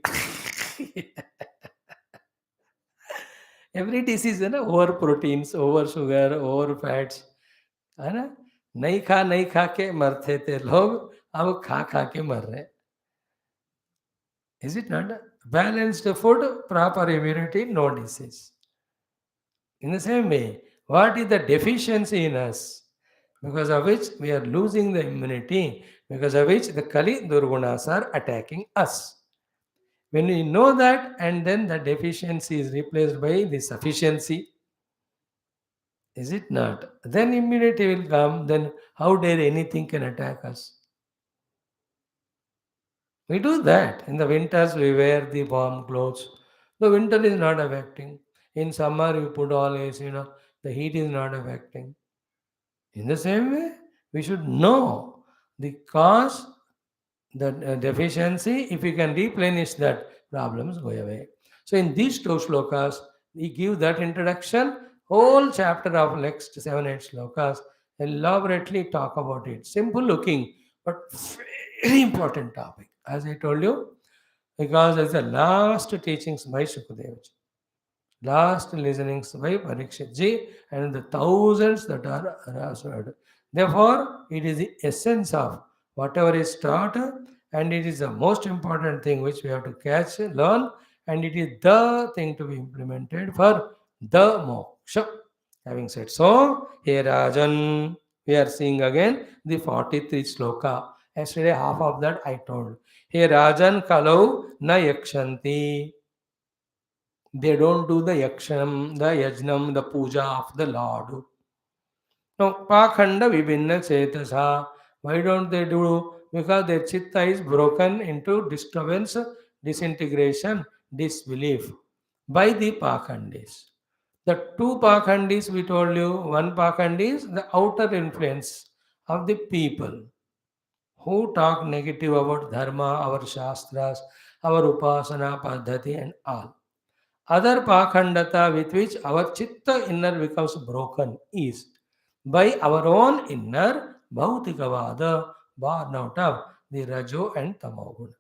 Every disease है ना, over proteins, over sugar, over fats, है ना. नहीं खा के मरते थे लोग, अब खा खा के मर रहे. Is it not? Balanced food, proper immunity, no disease. In the same way, what is the deficiency in us? Because of which we are losing the immunity, because of which the Kali Durgunas are attacking us. When we know that, and then the deficiency is replaced by the sufficiency, is it not? Then immunity will come, then how dare anything can attack us? We do that. In the winters, we wear the warm clothes. The winter is not affecting. In summer, you put all AC, the heat is not affecting. In the same way, we should know the cause, the deficiency. If we can replenish that, problems go away. So, in these two shlokas, we give that introduction. Whole chapter of next 7 8 shlokas elaborately talk about it. Simple looking, but very important topic. As I told you, because it's the last teachings by Shukadeva ji, last listenings by Parikshit ji, and the thousands that are heard. Therefore, it is the essence of whatever is taught, and it is the most important thing which we have to catch, learn, and it is the thing to be implemented for the moksha. Having said so, here Rajan, we are seeing again the 43th sloka. Yesterday, half of that I told. Here Rajan Kalau na yakshanti. They don't do the yakshanam, the yajnam, the puja of the Lord. Now, pakhanda vibhinna chetasa. Why don't they do? Because their chitta is broken into disturbance, disintegration, disbelief by the pakhandis. The two pakhandis we told you, one pakhandi is the outer influence of the people who talk negative about dharma, our shastras, our upasana paddhati and all. Other pakhandata with which our chitta inner becomes broken is by our own inner bhautikavada born out of the rajo and tamoguna.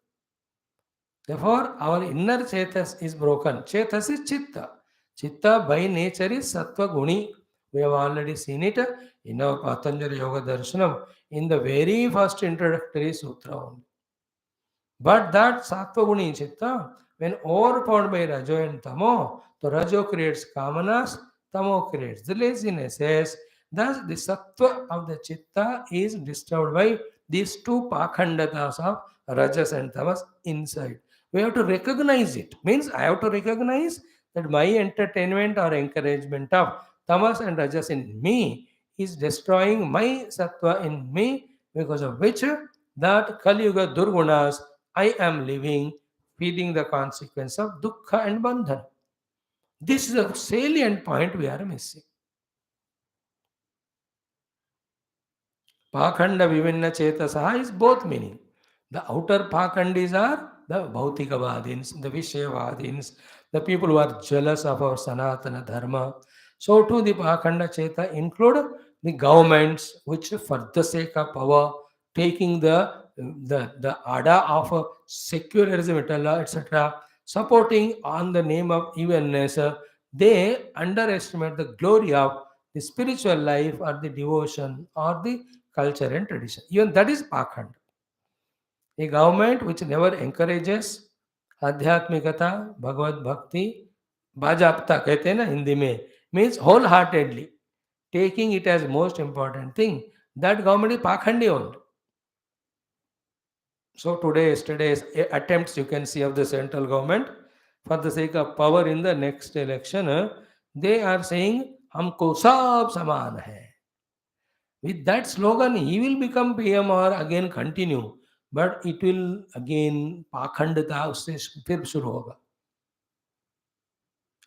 Therefore, our inner chetas is broken. Chetas is chitta. Chitta by nature is sattva guni. We have already seen it in our Patanjali Yoga Darshanam in the very first introductory sutra only. But that Sattva-guni chitta, when overpowered by Rajo and Tamo, the Rajo creates kamanas, Tamo creates the lazinesses. Thus, the Sattva of the chitta is disturbed by these two pakhandatas of Rajas and Tamas inside. We have to recognize it. Means I have to recognize that my entertainment or encouragement of Tamas and Rajas in me is destroying my Sattva in me, because of which that Kali-yuga Durgunas I am living, feeling the consequence of dukkha and bandhana. This is a salient point we are missing. Pakhanda Vivinna Chetasaha is both meaning. The outer Pakhandis are the Bhautikavadins, the Vishayavadins, the people who are jealous of our Sanatana Dharma. So too the Pakhanda Cheta include the governments which for the sake of power taking the ada of secularism, etc., supporting on the name of evenness, they underestimate the glory of the spiritual life or the devotion or the culture and tradition. Even that is Pakhand. A government which never encourages Adhyatmikata, Bhagavad Bhakti, Bhajapta कहते हैं ना हिंदी में, means wholeheartedly taking it as most important thing. That government is Pakhandi owned. So today, yesterday's attempts you can see of the central government for the sake of power in the next election, they are saying हमको सब समान है. With that slogan, he will become PM or again continue, but it will again पाखंडता उससे फिर शुरू होगा.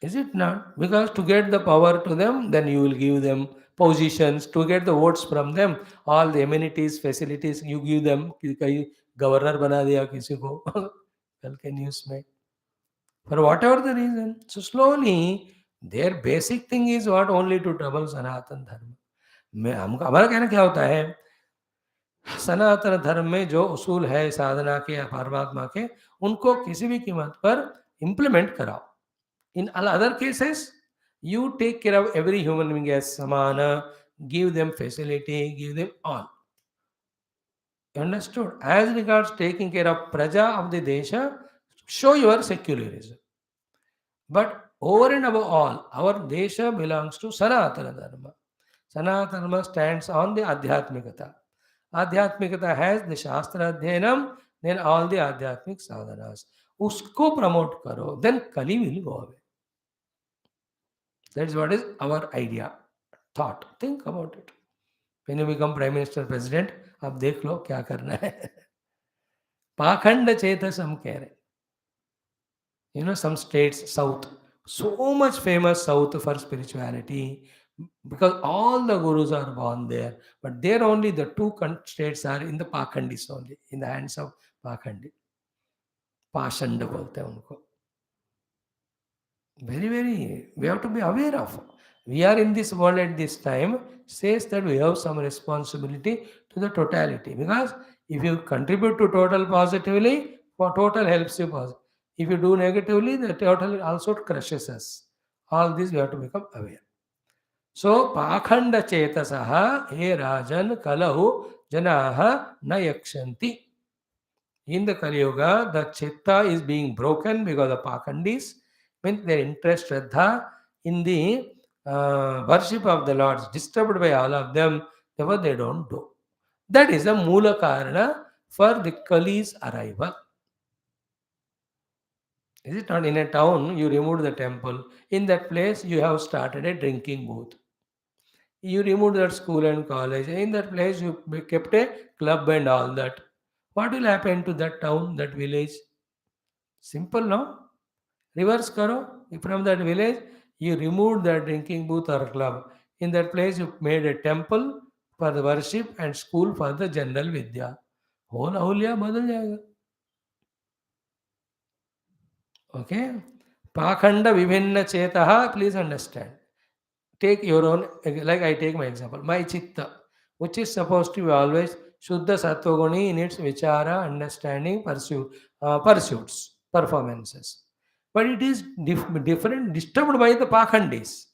Is it not? Because to get the power to them, then you will give them positions, to get the votes from them, all the amenities, facilities you give them. कहीं governor बना दिया किसी को कल के न्यूज़ में, for whatever the reason. So slowly, their basic thing is what, only to trouble सनातन धर्म में. हमका हमारा कहना क्या होता है, सनातन धर्म में जो उसूल है साधना के या परमात्मा के, उनको किसी भी कीमत पर इम्प्लीमेंट कराओ. In all other cases, you take care of every human being as samana, give them facility, give them all. Understood? As regards taking care of praja of the desha, show your secularism. But over and above all, our desha belongs to Sanatana Dharma. Sanatana Dharma stands on the Adhyatmikata. Adhyatmikata has the Shastra Adhyanam, then all the Adhyatmik sadhanas. Usko promote karo, then Kali will go away. That's what is our idea, thought. Think about it. When you become Prime Minister, President, अब देख लो क्या करना है. पाखंड चेतस हम कह रहे. You know, some states, South, so much famous South for spirituality, because all the gurus are born there. But there only the two states are in the Pakhandis only, in the hands of Pakhandi. पाषंड बोलते हैं उनको. Very, very, we have to be aware of. We are in this world at this time, says that we have some responsibility to the totality. Because if you contribute to total positively, for total helps you positive. If you do negatively, the total also crushes us. All this we have to become aware. So, Pakhanda Chetasaha, He Rajan, Kalahu, Janaha, Na Yakshanti. In the KALIYUGA, the chitta is being broken because of Pakhandis, means their interest, Shraddha, in the worship of the Lord is disturbed by all of them, therefore they don't do. That is the Mula Karana for the Kali's arrival. Is it not? In a town, you remove the temple. In that place, you have started a drinking booth. You removed that school and college. In that place, you kept a club and all that. What will happen to that town, that village? Simple, no? Reverse karo. From that village, you removed the drinking booth or club. In that place, you made a temple for the worship and school for the general vidya. Whole ahulya badal jayega. Okay? Pakhanda vivinna chetaha, please understand. Take your own, like I take my example. My chitta, which is supposed to be always Shuddha Sattvaguni in its vichara, understanding, pursuits, performances. But it is different, disturbed by the Pakhandis.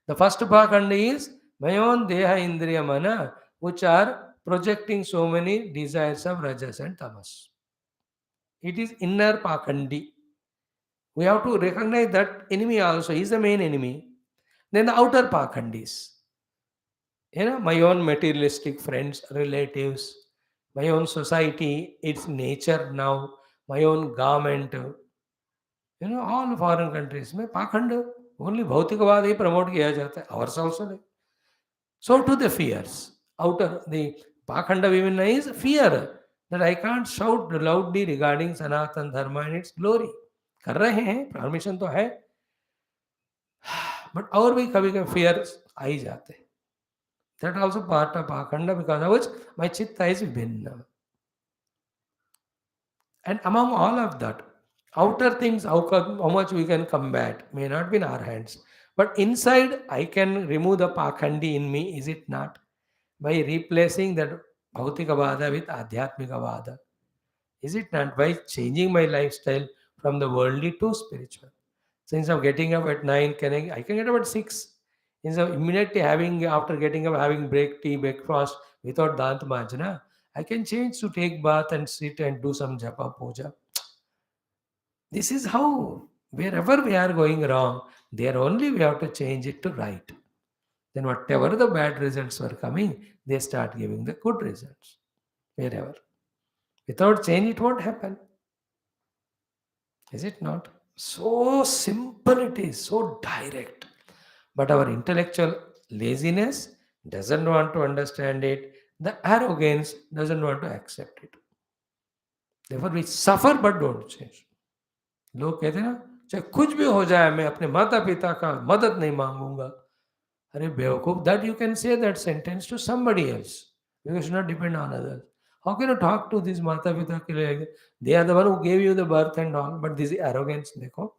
The first Pakhandi is Mayon Deha Indriya Mana, which are projecting so many desires of Rajas and Tamas. It is inner Pakhandi. We have to recognize that enemy also is the main enemy. Then the outer Pakhandis. You know, my own materialistic friends, relatives, my own society, its nature now, my own garment, you know, all foreign countries में पाखंड only भौतिकवाद ही promote किया जाता है, ours also नहीं. So to the fears, outer the पाखंड vivinna is fear that I can't shout loudly regarding Sanatan Dharma and its glory. कर रहे हैं, परमिशन तो है, but और भी कभी कभी fears आ ही जाते हैं. That also part of Pakhanda, because of which my chitta is Vibhinna. And among all of that, outer things, how much we can combat may not be in our hands. But inside, I can remove the Pakhandi in me, is it not? By replacing that Bhautikavada with Adhyatmikavada. Is it not? By changing my lifestyle from the worldly to spiritual. Since I'm getting up at 9, I can get up at 6. Instead of immediately after getting up, having breakfast without Dant Majna, I can change to take bath and sit and do some japa puja. This is how, wherever we are going wrong, there only we have to change it to right. Then whatever the bad results were coming, they start giving the good results. Wherever. Without change, it won't happen. Is it not? So simple it is, so direct. But our intellectual laziness doesn't want to understand it. The arrogance doesn't want to accept it. Therefore, we suffer but don't change. लोग कहते हैं ना, चाहे कुछ भी हो जाए, मैं अपने माता पिता का मदद नहीं मांगूंगा. Arey Bewakoof, that you can say that sentence to somebody else. You should not depend on others. How can you talk to this Mata Pita? They are the one who gave you the birth and all, but this is arrogance, dekho.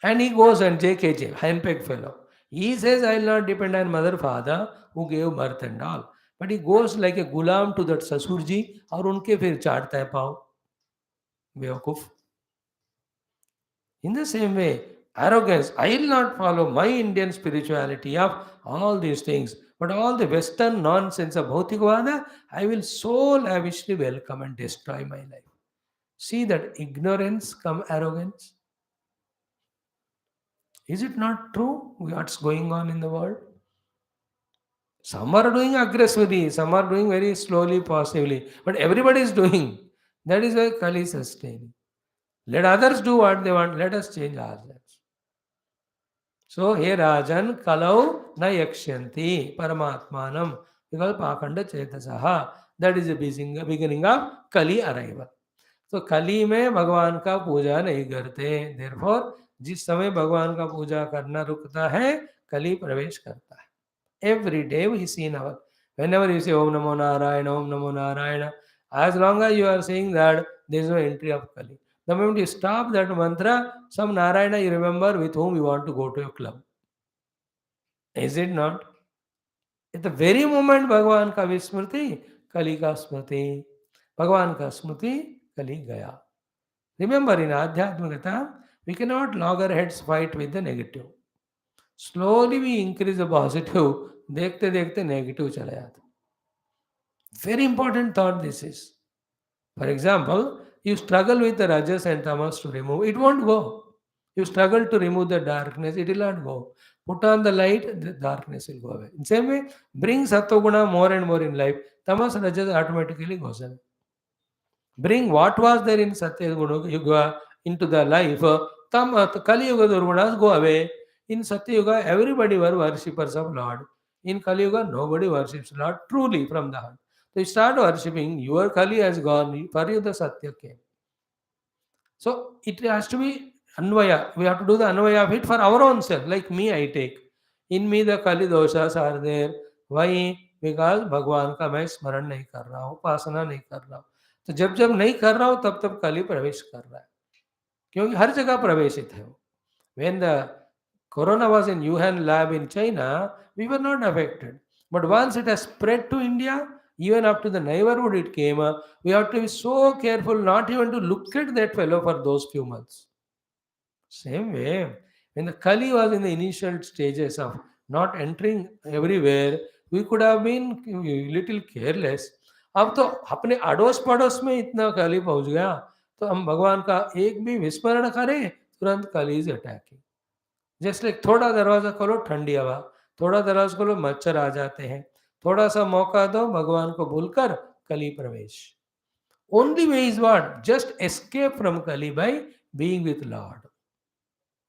And he goes and JKJ, handpicked fellow. He says, I will not depend on mother, father who gave birth and all. But he goes like a gulam to that Sasurji और उनके फिर चाटता है पाँव बेवकूफ. In the same way, arrogance, I will not follow my Indian spirituality of all these things, but all the Western nonsense of Bhautikvada, I will so lavishly welcome and destroy my life. See that ignorance come arrogance. Is it not true what's going on in the world? Some are doing aggressively, some are doing very slowly, passively, but everybody is doing. That is why Kali is sustaining. Let others do what they want, let us change ourselves. So, here Rajan, Kalau na yakshyanti paramatmanam vikalpakanda chetasaha. That is the beginning of Kali arrival. तो कली में भगवान का पूजा नहीं करते, therefore जिस समय भगवान का पूजा करना रुकता है कली प्रवेश करता है. Every day we see in our whenever you say Om Namo Narayana, Om Namo Narayana, as long as you are saying that, there is no entry of Kali. The moment you stop that mantra, some Narayana you remember with whom you want to go to a club. Is it not? At the very moment भगवान का विस्मृति, कली का स्मृति, भगवान का स्मृति, कली गया. Remember, in Adhyatmikata, we cannot loggerheads fight with the negative. Slowly we increase the positive, देखते देखते negative चला जाता. Very important thought this is. For example, you struggle with the rajas and tamas to remove, it won't go. You struggle to remove the darkness, it will not go. Put on the light, the darkness will go away. In same way, bring sattva more and more in life, tamas rajas automatically goes away. Bring what was there in Satya Yuga into the life, Kali Yuga Durgunas go away. In Satya Yuga, everybody were worshippers of Lord. In Kali Yuga, nobody worships Lord truly from the heart. So you start worshipping, your Kali has gone, for you the Satya came. So it has to be Anvaya. We have to do the Anvaya of it for our own self. Like me, I take. In me the Kali doshas are there. Why? Because भगवान का मैं स्मरण नहीं कर रहा हूँ, उपासना नहीं कर रहा हूँ. तो जब जब नहीं कर रहा हूँ तब तब कली प्रवेश कर रहा है, क्योंकि हर जगह प्रवेशित है वो. When the corona was in Wuhan lab in China, we were not affected. But once it has spread to India, even up to the neighborhood it came, we have to be so careful not even to look at that fellow for those few months. Same way, when the Kali was in the initial stages of not entering everywhere, we could have been little careless. अब तो अपने अड़ोस पड़ोस में इतना कली पहुंच गया, तो हम भगवान का एक भी विस्मरण करें तुरंत कली इज अटैकिंग. जस्ट लाइक थोड़ा दरवाजा खोलो ठंडी हवा, थोड़ा दरवाजा खोलो मच्छर आ जाते हैं, थोड़ा सा मौका दो भगवान को भूलकर कली प्रवेश. Only way is what? Just escape from Kali by being with lord.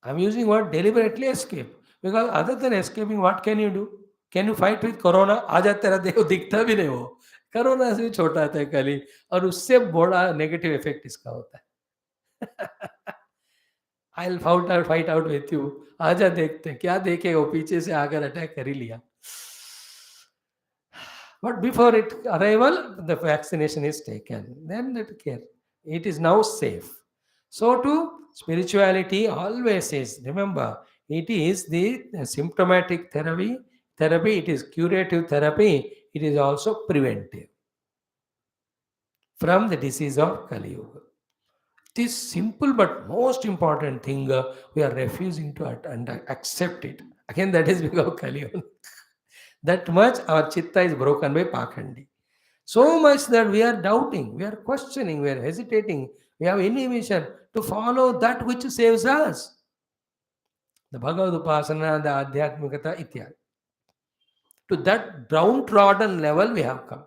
I'm using word deliberately escape, because other than escaping, what can you do? Can you fight with corona? आ जाता तेरा देखो दिखता भी नहीं वो. कोरोना से छोटा था कली, और उससे बड़ा नेगेटिव इफेक्ट इसका होता है. I'll fight out with you. आजा देखते हैं क्या देखेगा वो, पीछे से आकर अटैक कर ही लिया. But before it arrival, the vaccination is taken. Then let care. It is now safe. So too, spirituality always is, remember, it is the symptomatic therapy, it is curative therapy, it is also preventive from the disease of Kali Yuga. This simple but most important thing, we are refusing to accept it. Again, that is because of Kali Yuga. That much our chitta is broken by Pakhandi. So much that we are doubting, we are questioning, we are hesitating, we have inhibition to follow that which saves us. The Bhagavad Upasana, the Adhyatmikata, ityad. To that downtrodden level we have come.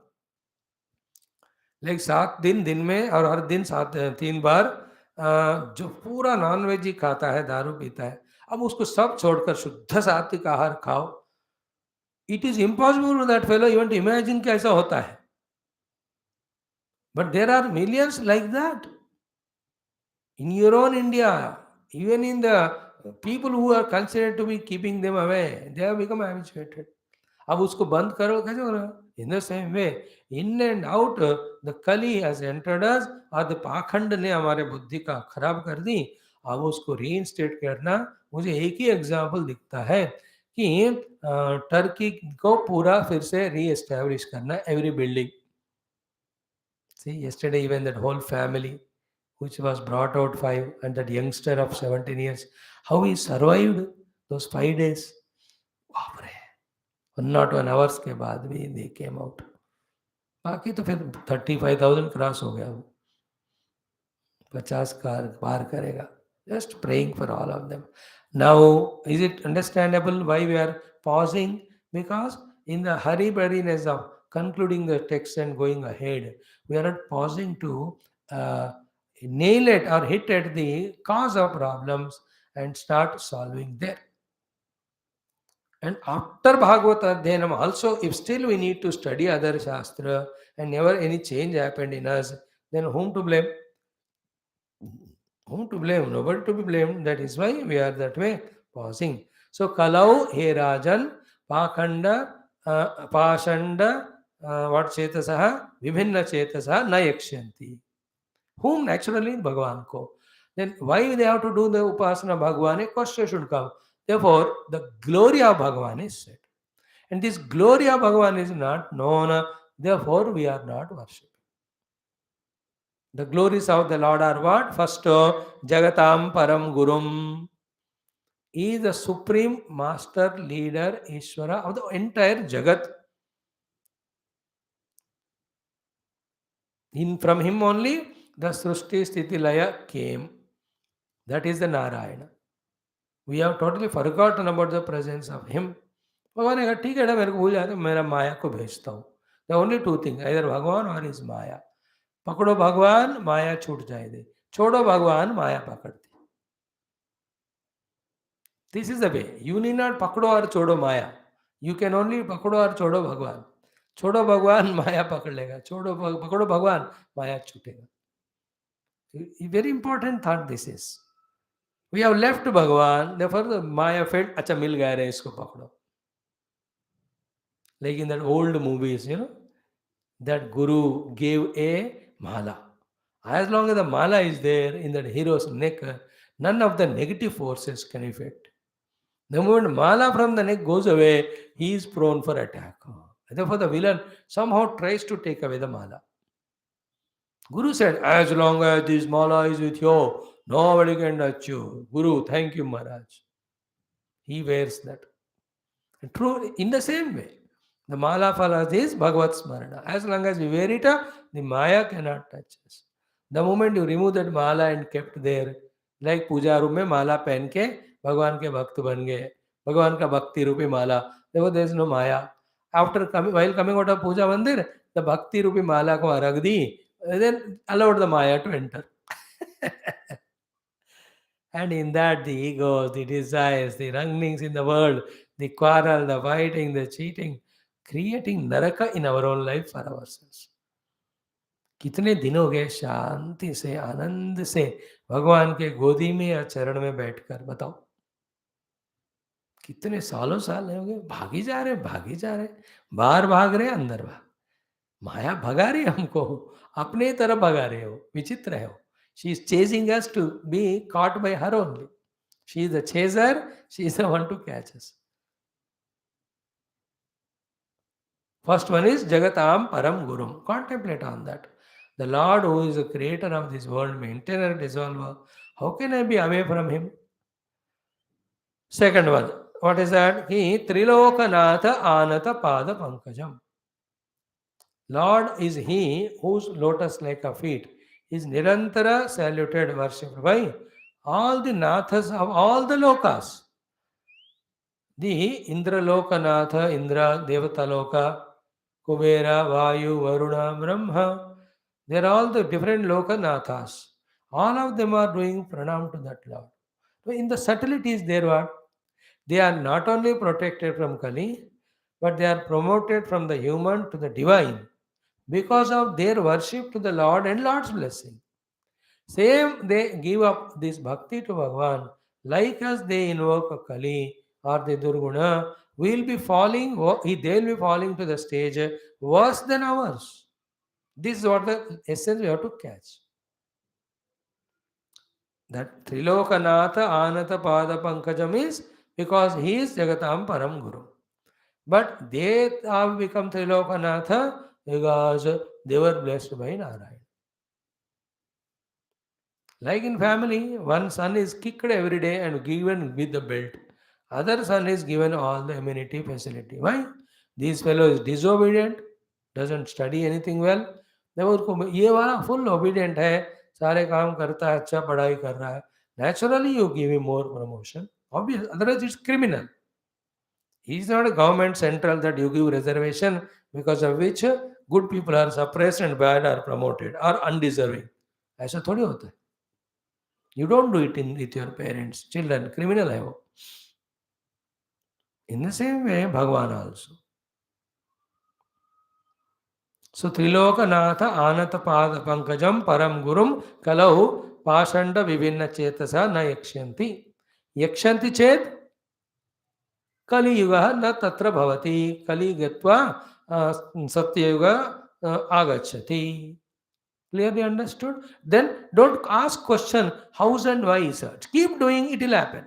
Like 7 दिन में और हर दिन 3 बार जो पूरा non veg ही खाता है, दारू पीता है, अब उसको सब छोड़कर शुद्ध सात्विक आहार खाओ. It is impossible for that fellow even to imagine कैसा होता है. But there are millions like that. In your own India, even in the people who are considered to be keeping them away, they have become habituated. अब उसको बंद करो कैसे हो रहा? In the same way, in and out, the Kali has entered us, और the पाखंड ने हमारे बुद्धि का खराब कर दी. अब उसको रीइंस्टेट करना, मुझे एक ही एग्जाम्पल दिखता है कि टर्की को पूरा फिर से रीएस्टैब्लिश करना, every building. See, yesterday even that whole family which was brought out 5 and that youngster of 17 years, how he survived those 5 days. बाप रे, 1 or 1 hours के बाद भी they came out. बाकी तो फिर 35,000 क्रॉस हो गया, 50 कार पार करेगा. Just praying for all of them. Now, is it understandable why we are pausing? Because in the hurry-burriness of concluding the text and going ahead, we are not pausing to nail it or hit at the cause of problems and start solving there. And after Bhagavata Adhyanam also, if still we need to study other Shastra and never any change happened in us, then whom to blame? Whom to blame? Nobody to be blamed. That is why we are that way pausing. So, Kalau, He Rajan, Pakhanda, Pashanda, what Chetasaha, Vibhinna Chetasaha, Na Yakshanti. Whom naturally? Bhagavan ko. Then why they have to do the Upasana Bhagavan? A question should come. Therefore, the glory of Bhagavan is said. And this glory of Bhagavan is not known, therefore we are not worshipping. The glories of the Lord are what? First, Jagatam Param Gurum. He is the supreme master, leader, Ishvara of the entire Jagat. From him only the Srushti Sthiti Laya came. That is the Narayana. We have totally forgotten about the presence of him. भगवान ने कहा ठीक है ना, मेरे को भूल जाते, मेरा माया को भेजता हूँ. The only two things, either भगवान or his माया. पकड़ो भगवान, माया छूट जाएगी. छोड़ो भगवान, माया पकड़ती. This is the way. You need not pakdo or chodo maya. You can only pakdo or chodo Bhagwan. Chodo Bhagwan, maya pakad lega. Pakdo Bhagwan, maya chutega. Very important thought this is. We have left Bhagwan, therefore the maya felt, acha mil gaya re isko pakdo. Like in that old movies, that Guru gave a mala. As long as the mala is there in that hero's neck, none of the negative forces can affect. The moment mala from the neck goes away, he is prone for attack. Therefore, the villain somehow tries to take away the mala. Guru said, as long as this mala is with you, nobody can touch you. Guru, thank you, Maharaj. He wears that. True, in the same way, the mala phala is Bhagavat Smarana. As long as we wear it, the maya cannot touch us. The moment you remove that mala and kept there, like puja room में माला पहन के भगवान के भक्त बन गए, भगवान का भक्ति रूपी माला, देखो there is no maya. After coming, while coming out of puja mandir, the bhakti रूपी माला को रख दी, then allowed the maya to enter. And in that the egos, the desires, the wranglings in the world, the quarrel, the fighting, the cheating, creating naraka in our own life for ourselves. कितने दिन हो गए शांति से, आनंद से भगवान के गोदी में या चरण में बैठकर, बताओ कितने सालों साल हो गए. भागी जा रहे, बाहर भाग रहे, अंदर भाग. माया भगा रही हमको, अपने तरफ भगा रहे हो. विचित्र है वो. She is chasing us to be caught by her only. She is the chaser, she is the one to catch us. First one is Jagatam Param Gurum. Contemplate on that. The Lord who is the creator of this world, maintainer, dissolver. How can I be away from him? Second one. What is that? He Trilokanatha Anata Pada Pankajam. Lord is he whose lotus-like a feet is Nirantara saluted, worshipped by all the Nathas of all the lokas. The Indra Lokanatha, Indra, Devata Loka, Kubera, Vayu, Varuna, Brahma. They are all the different Lokanathas. All of them are doing pranam to that Lord. So in the subtleties there what? They are not only protected from Kali, but they are promoted from the human to the divine because of their worship to the Lord and Lord's blessing. Same, they give up this bhakti to Bhagavan Like us, they invoke a Kali or the Durguna, will be falling, they will be falling to the stage worse than ours. This is what the essence we have to catch. That Trilokanatha Anata Pada Pankajam is because he is Jagatam Param Guru. But they have become Trilokanatha because they were blessed by Narayana. Like in family, one son is kicked every day and given with the belt. Other son is given all the amenity facility. Why? This fellow is disobedient, doesn't study anything well. देखो उसको ये वाला full obedient है, सारे काम करता है, अच्छा पढ़ाई कर रहा है. Naturally, you give him more promotion. Obvious, otherwise it's criminal. He is not a government central that you give reservation because of which good people are suppressed and bad are promoted or undeserving. ऐसा थोड़ी होता है. You don't do it with your parents, children, criminal hai wo. In the same way, Bhagavan also. So Trilokanatha Anata Pada Pankajam Param Gurum Kalau Pashanda Vivinna Chetasa Na Yakshanti. Yakshanti Chet Kaliyuga na Tatra Bhavati Kali Gatva Satyayuga Agachati. Clearly understood? Then don't ask question hows and why, sir. Keep doing, it will happen.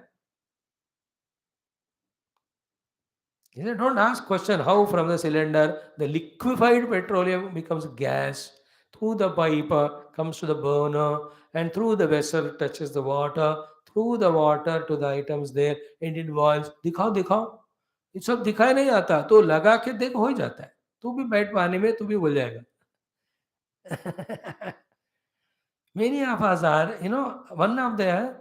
Don't ask question how from the cylinder the liquefied petroleum becomes gas, through the pipe comes to the burner, and through the vessel touches the water, through the water to the items there and it boils. दिखाओ दिखाओ, ये सब दिखाई नहीं आता तो लगा के देख हो ही जाता है. तू भी बैठ पानी में तू भी बोल जाएगा. Many of us are, one of the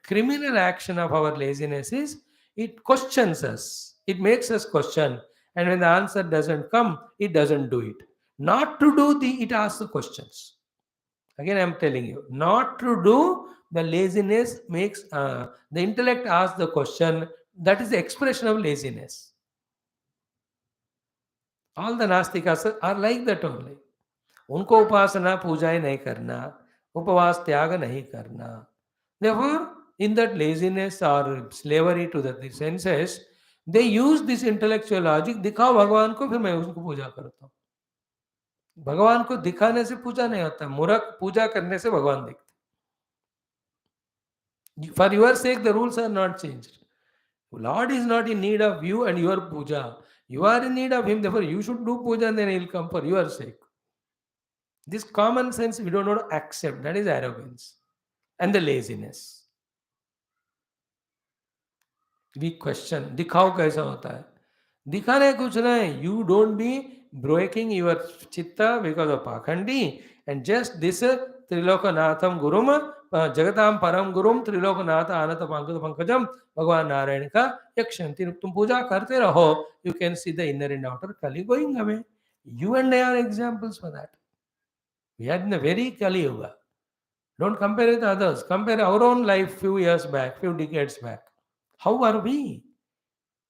criminal action of our laziness is it questions us. It makes us question. And when the answer doesn't come, it doesn't do it. Not to do it asks the questions. Again, I'm telling you, not to do the laziness makes the intellect asks the question. That is the expression of laziness. All the Nastikas are like that only. उनको उपासना पूजाएं नहीं करना, उपवास त्याग नहीं करना. Therefore, in that laziness or slavery to the senses, they use this intellectual logic. दिखाओ भगवान को, फिर मैं उसको पूजा करता हूँ. भगवान को दिखाने से पूजा नहीं होता. मूर्ख पूजा करने से भगवान दिखते. For your sake, the rules are not changed. Lord is not in need of you and your puja. You are in need of him. Therefore, you should do puja, and then he will come for your sake. This common sense we don't want to accept. That is arrogance and the laziness. We question. दिखाओ कैसा होता है. दिखाने कुछ नहीं. You don't be breaking your chitta because of pakhandi and just this Trilokanatham Gurum Jagatam Param Gurum Trilokanatha Anata Pankajam Bhagavan Narayan ka Yakshanti. तुम पूजा करते रहो. You can see the inner and outer Kali going away. You and I are examples for that. We are in the very Kali Yuga. Don't compare with others. Compare our own life few years back, few decades back. How are we?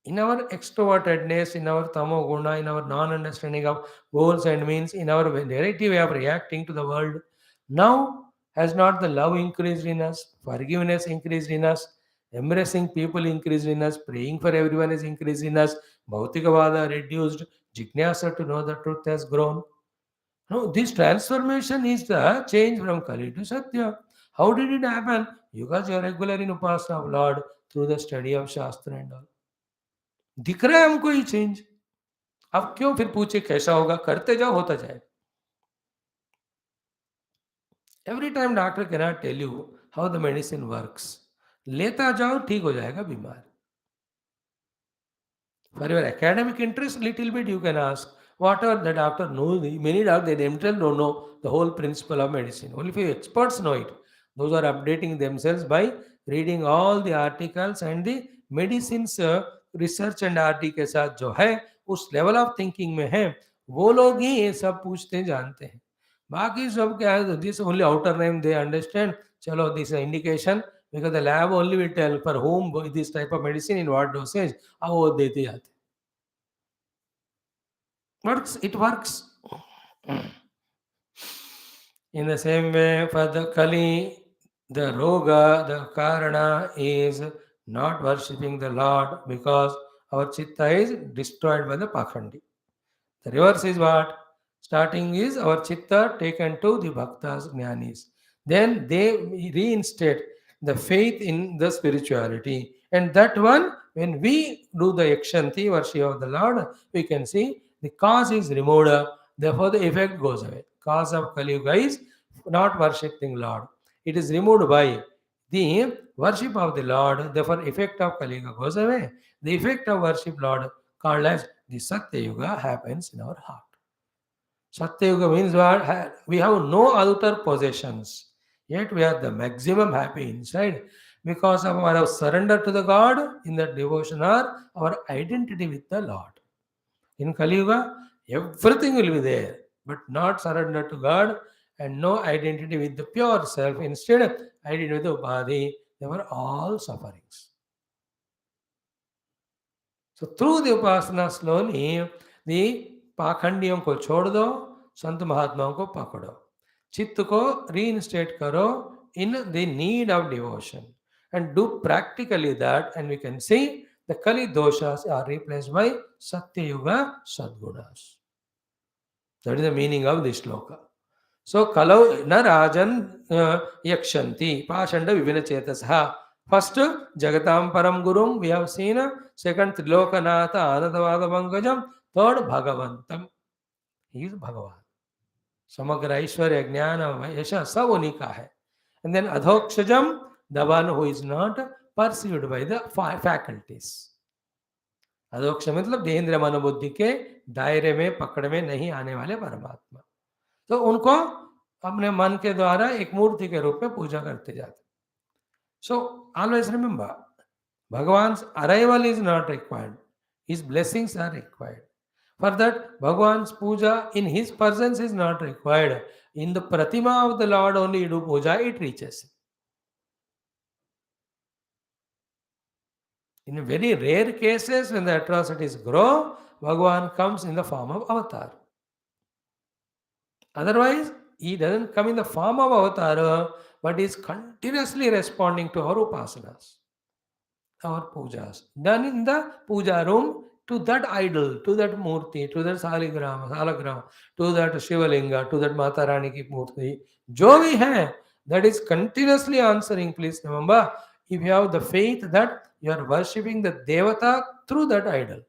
In our extrovertedness, in our tamo guna, in our non-understanding of goals and means, in our variety way of reacting to the world, now has not the love increased in us, forgiveness increased in us, embracing people increased in us, praying for everyone is increased in us, Bhautikavada reduced, Jignasa to know the truth has grown. No, this transformation is the change from Kali to Satya. How did it happen? Because you are regular in Upasana of Lord through the study of Shastra and all. दिख रहा है हमको ये change. अब क्यों फिर पूछे कैसा होगा? करते जाओ, होता जाए. Every time doctor cannot tell you how the medicine works. लेता जाओ, ठीक हो जाएगा बीमार. For your academic interest, little bit you can ask. Whatever the doctor knows, many doctors they themselves don't know the whole principle of medicine. Only few experts know it. Those are updating themselves by reading all the articles and the medicines research and RT के साथ जो है उस level of thinking में है वो लोग ही ये सब पूछते जानते हैं. बाकी सब क्या है, this only outer name they understand. चलो this is indication because the lab only will tell for whom this type of medicine in what dosage. अब वो देते जाते. Works, it works. In the same way, for the Kali, The roga, the karana is not worshipping the Lord because our chitta is destroyed by the pakhandi. The reverse is what? Starting is our chitta taken to the bhaktas, jnanis. Then they reinstate the faith in the spirituality. And that one, when we do the yakshanti, worship of the Lord, we can see the cause is removed. Therefore, the effect goes away. Cause of KaliYuga is not worshipping Lord. It is removed by the worship of the Lord. Therefore, effect of KaliYuga goes away. The effect of worship Lord called as the Satya Yuga happens in our heart. Satya Yuga means what? We have no outer possessions, yet we are the maximum happy inside because of our surrender to the God in the devotion or our identity with the Lord. In Kali Yuga, everything will be there, but not surrender to God and no identity with the pure self. Instead, identity with the body, they were all sufferings. So through the upasana slowly, the पाखंडियों को छोड़ दो, संत महात्माओं को पकड़ो, चित्त को reinstate करो in the need of devotion and do practically that, and we can see the Kali doshas are replaced by Satya Yuga Sadgunas. That is the meaning of this sloka. So kalau na rajan yakshanti pashanda vivina chetasah. First, Jagatam Param Gurum, we have seen. Second, Trilokanatha Anandavada Pankajam. Third, Bhagavantam. He is Bhagavan. Samagra Aishwarya Jnana Yasha Sab उन्हीं का है. And then Adhokshajam, the one who is not perceived by the faculties. अधोक्ष मतलब देहेंद्र मनोबुद्धि के दायरे में पकड़ में नहीं आने वाले परमात्मा. तो उनको अपने मन के द्वारा एक मूर्ति के रूप में पूजा करते जाते. So always remember, Bhagavan's arrival is not required. His blessings are required. For that, Bhagavan's puja in his presence is not required. In the pratima of the Lord only you do puja, it reaches. In very rare cases, when the atrocities grow, Bhagavan comes in the form of avatar. Otherwise, he doesn't come in the form of avatar, but is continuously responding to our upasanas, our pujas, done in the puja room to that idol, to that murti, to that salagrama, to that Shivalinga, to that Mata Rani ki murti. Jo bhi hai, that is continuously answering. Please remember, if you have the faith that you are worshipping the Devata through that idol,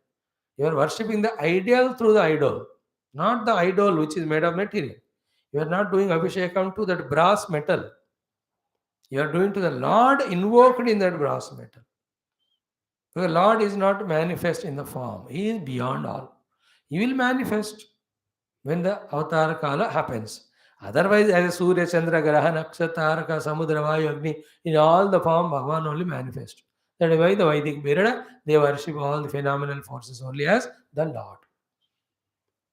you are worshipping the ideal through the idol, not the idol which is made of material. You are not doing abhishekam to that brass metal. You are doing to the Lord invoked in that brass metal. The Lord is not manifest in the form. He is beyond all. He will manifest when the avatar kala happens. Otherwise, as a Surya, Chandra, Graha, Nakshatra, Taraka, Samudra, Vayu, Agni, in all the form, Bhagavan only manifest. That is why the Vedic period, they worship all the phenomenal forces only as the Lord.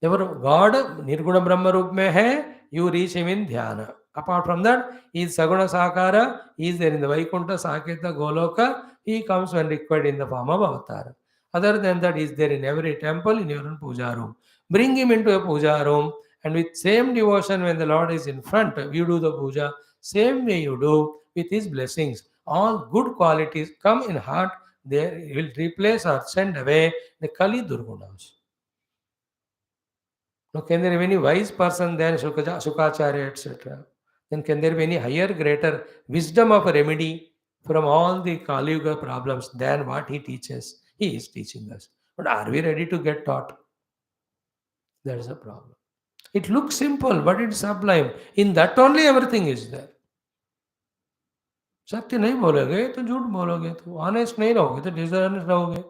Therefore, God, Nirguna Brahma Rup mein hai, you reach him in dhyana. Apart from that, he is Saguna Sakara, he is there in the Vaikunta, Saketa, Goloka, he comes when required in the form of avatar. Other than that, he is there in every temple, in your own puja room. Bring him into a puja room, and with same devotion when the Lord is in front, you do the puja, same way you do with his blessings. All good qualities come in heart, they will replace or send away the Kali Durgunas. Now, can there be any wise person than Shukacharya, etc.? Then can there be any higher, greater wisdom of a remedy from all the Kali Yuga problems than what he teaches? He is teaching us. But are we ready to get taught? That is a problem. It looks simple, but it's sublime. In that only everything is there. सत्य नहीं बोलोगे तो झूठ बोलोगे, तो honest नहीं रहोगे तो डिसऑनेस्ट रहोगे,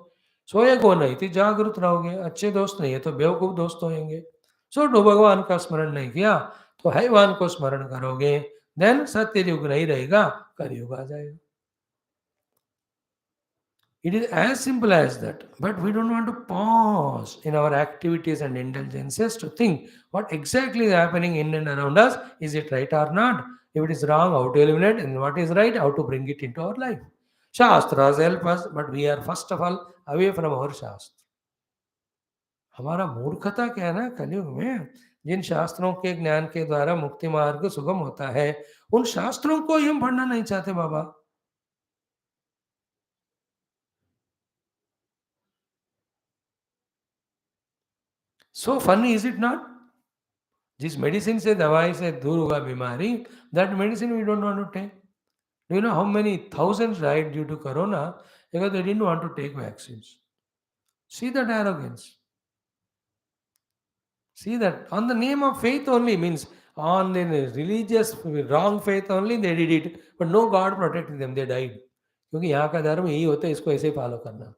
सोए को नहीं तो जागरूक रहोगे, अच्छे दोस्त नहीं है तो बेवकूफ दोस्त होंगे. सो भगवान का स्मरण नहीं किया तो हैवान को स्मरण करोगे, देन सत्य युग नहीं रहेगा, कलयुग आ जाएगा. It is as simple as that. But we don't want to pause in our activities and indulgences to think what exactly is happening in and around us. Is it right or not? If it is wrong, how to eliminate, and what is right, how to bring it into our life. Shastras help us, but we are first of all away from our Shastra. हमारा मूर्खता क्या है ना कलयुग में, जिन शास्त्रों के ज्ञान के द्वारा मुक्ति मार्ग सुगम होता है, उन शास्त्रों को ही हम पढ़ना नहीं चाहते बाबा. So funny, is it not? जिस मेडिसिन से, दवाई से दूर होगा बीमारी, that medicine we don't want to take. Do you know how many thousands died due to corona because they didn't want to take vaccines? See that arrogance. See that on the name of faith only, means on the religious wrong faith only they did it, but no God protected them, they died. क्योंकि यहाँ का धर्म यही होता है, इसको ऐसे follow करना.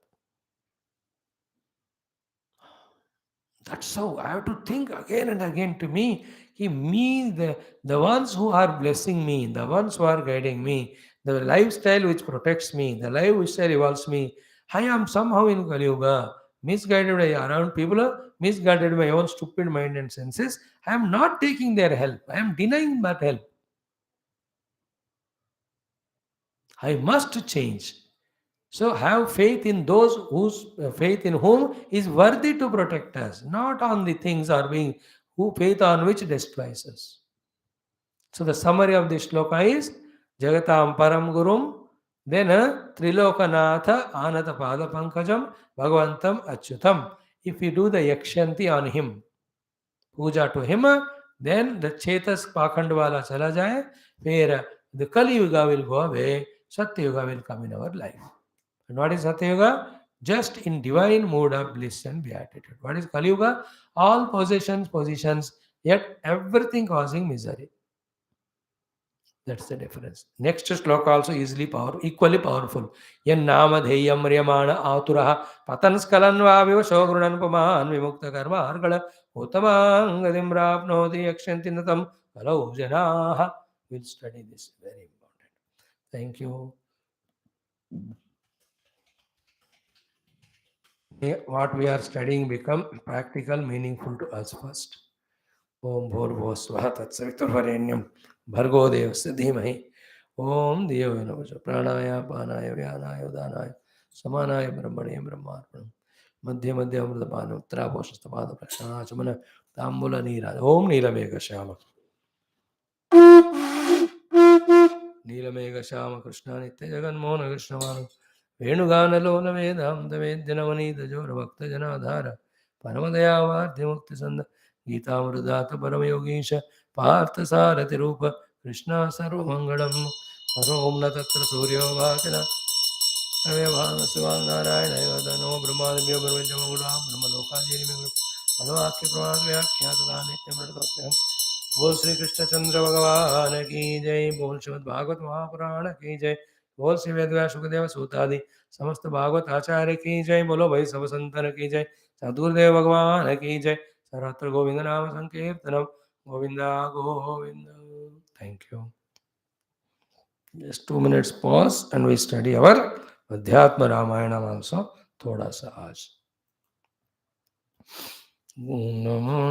That's how I have to think again and again to me. The ones who are blessing me, the ones who are guiding me, the lifestyle which protects me, the lifestyle evolves me. I am somehow in Kaliyuga, misguided by around people, misguided by my own stupid mind and senses. I am not taking their help. I am denying that help. I must change. So have faith in those whose faith in whom is worthy to protect us, not on the things or being who faith on which destroys us. So the summary of this shloka is Jagatam Param Gurum, then Trilokanatha Anata Pada Pankajam Bhagavantam Achyutam. If you do the Yakshanti on him, puja to him, then the Chetas Pakhandwala chala jaye, where the Kali Yuga will go away, Satya Yuga will come in our life. And what is Satya Yuga? Just in divine mood of bliss and beatitude. What is Kali Yuga? All possessions, positions, yet everything causing misery. That's the difference. Next shloka also equally powerful. Yan nama dheyam riyamana aturaha patanskalan vaviva shogrunan paman vimukta karma argala uttamangadim rapnoti yakshanti natam hello janaha. We'll study this. Very important. Thank you. What we are studying become practical, meaningful to us first. Om Bhurvo Swaha Tatsaviturvarenyam Bhargo Devasya Dhimahi Om Diyo Namaha Pranaya Panaya Vyanaya Udanaya Samanaya Brahmane Brahmarpanam Madhya Madhya Amritapanam Uttaraposhastapada Prashana Chamana Tambula Nira Om Nilameka Shama Nilameka Shama Krishna Nitya Jagan Mona Krishna Manu Venugana Lola Vedam Devedyanavani Dajora Bhakta Janadhara Paramadayava Mukti Sanda गीतामृदात परम योगीश पार्थ सारथि रूप कृष्ण सर्वमंगलम हरोम न तत्र सूर्यो भाति न तवे भाग शिवां Narayan no ब्रह्मादिभ्यो ब्रह्मज्ञमंगला ब्रह्मलोकाजीर्मिगुरु मनोवाक्य प्रमाण व्याख्यात नित्यमृतोस्म्यहम् बोल श्री कृष्ण चंद्र भगवान की जय. बोल श्रीमद् भागवत महापुराण की जय. बोल श्री वेदव्यास सुखदेव सूतादि समस्त भागवत आचार्य की जय. बोलो भाई सब संतन की जय. सदगुरुदेव भगवान की जय. सर्वत्र गोविंद नाम संकीर्तनम Govinda Govind. Thank you. Just 2 minutes pause and we study our Adhyatma Ramayana also thoda sa aaj. Namo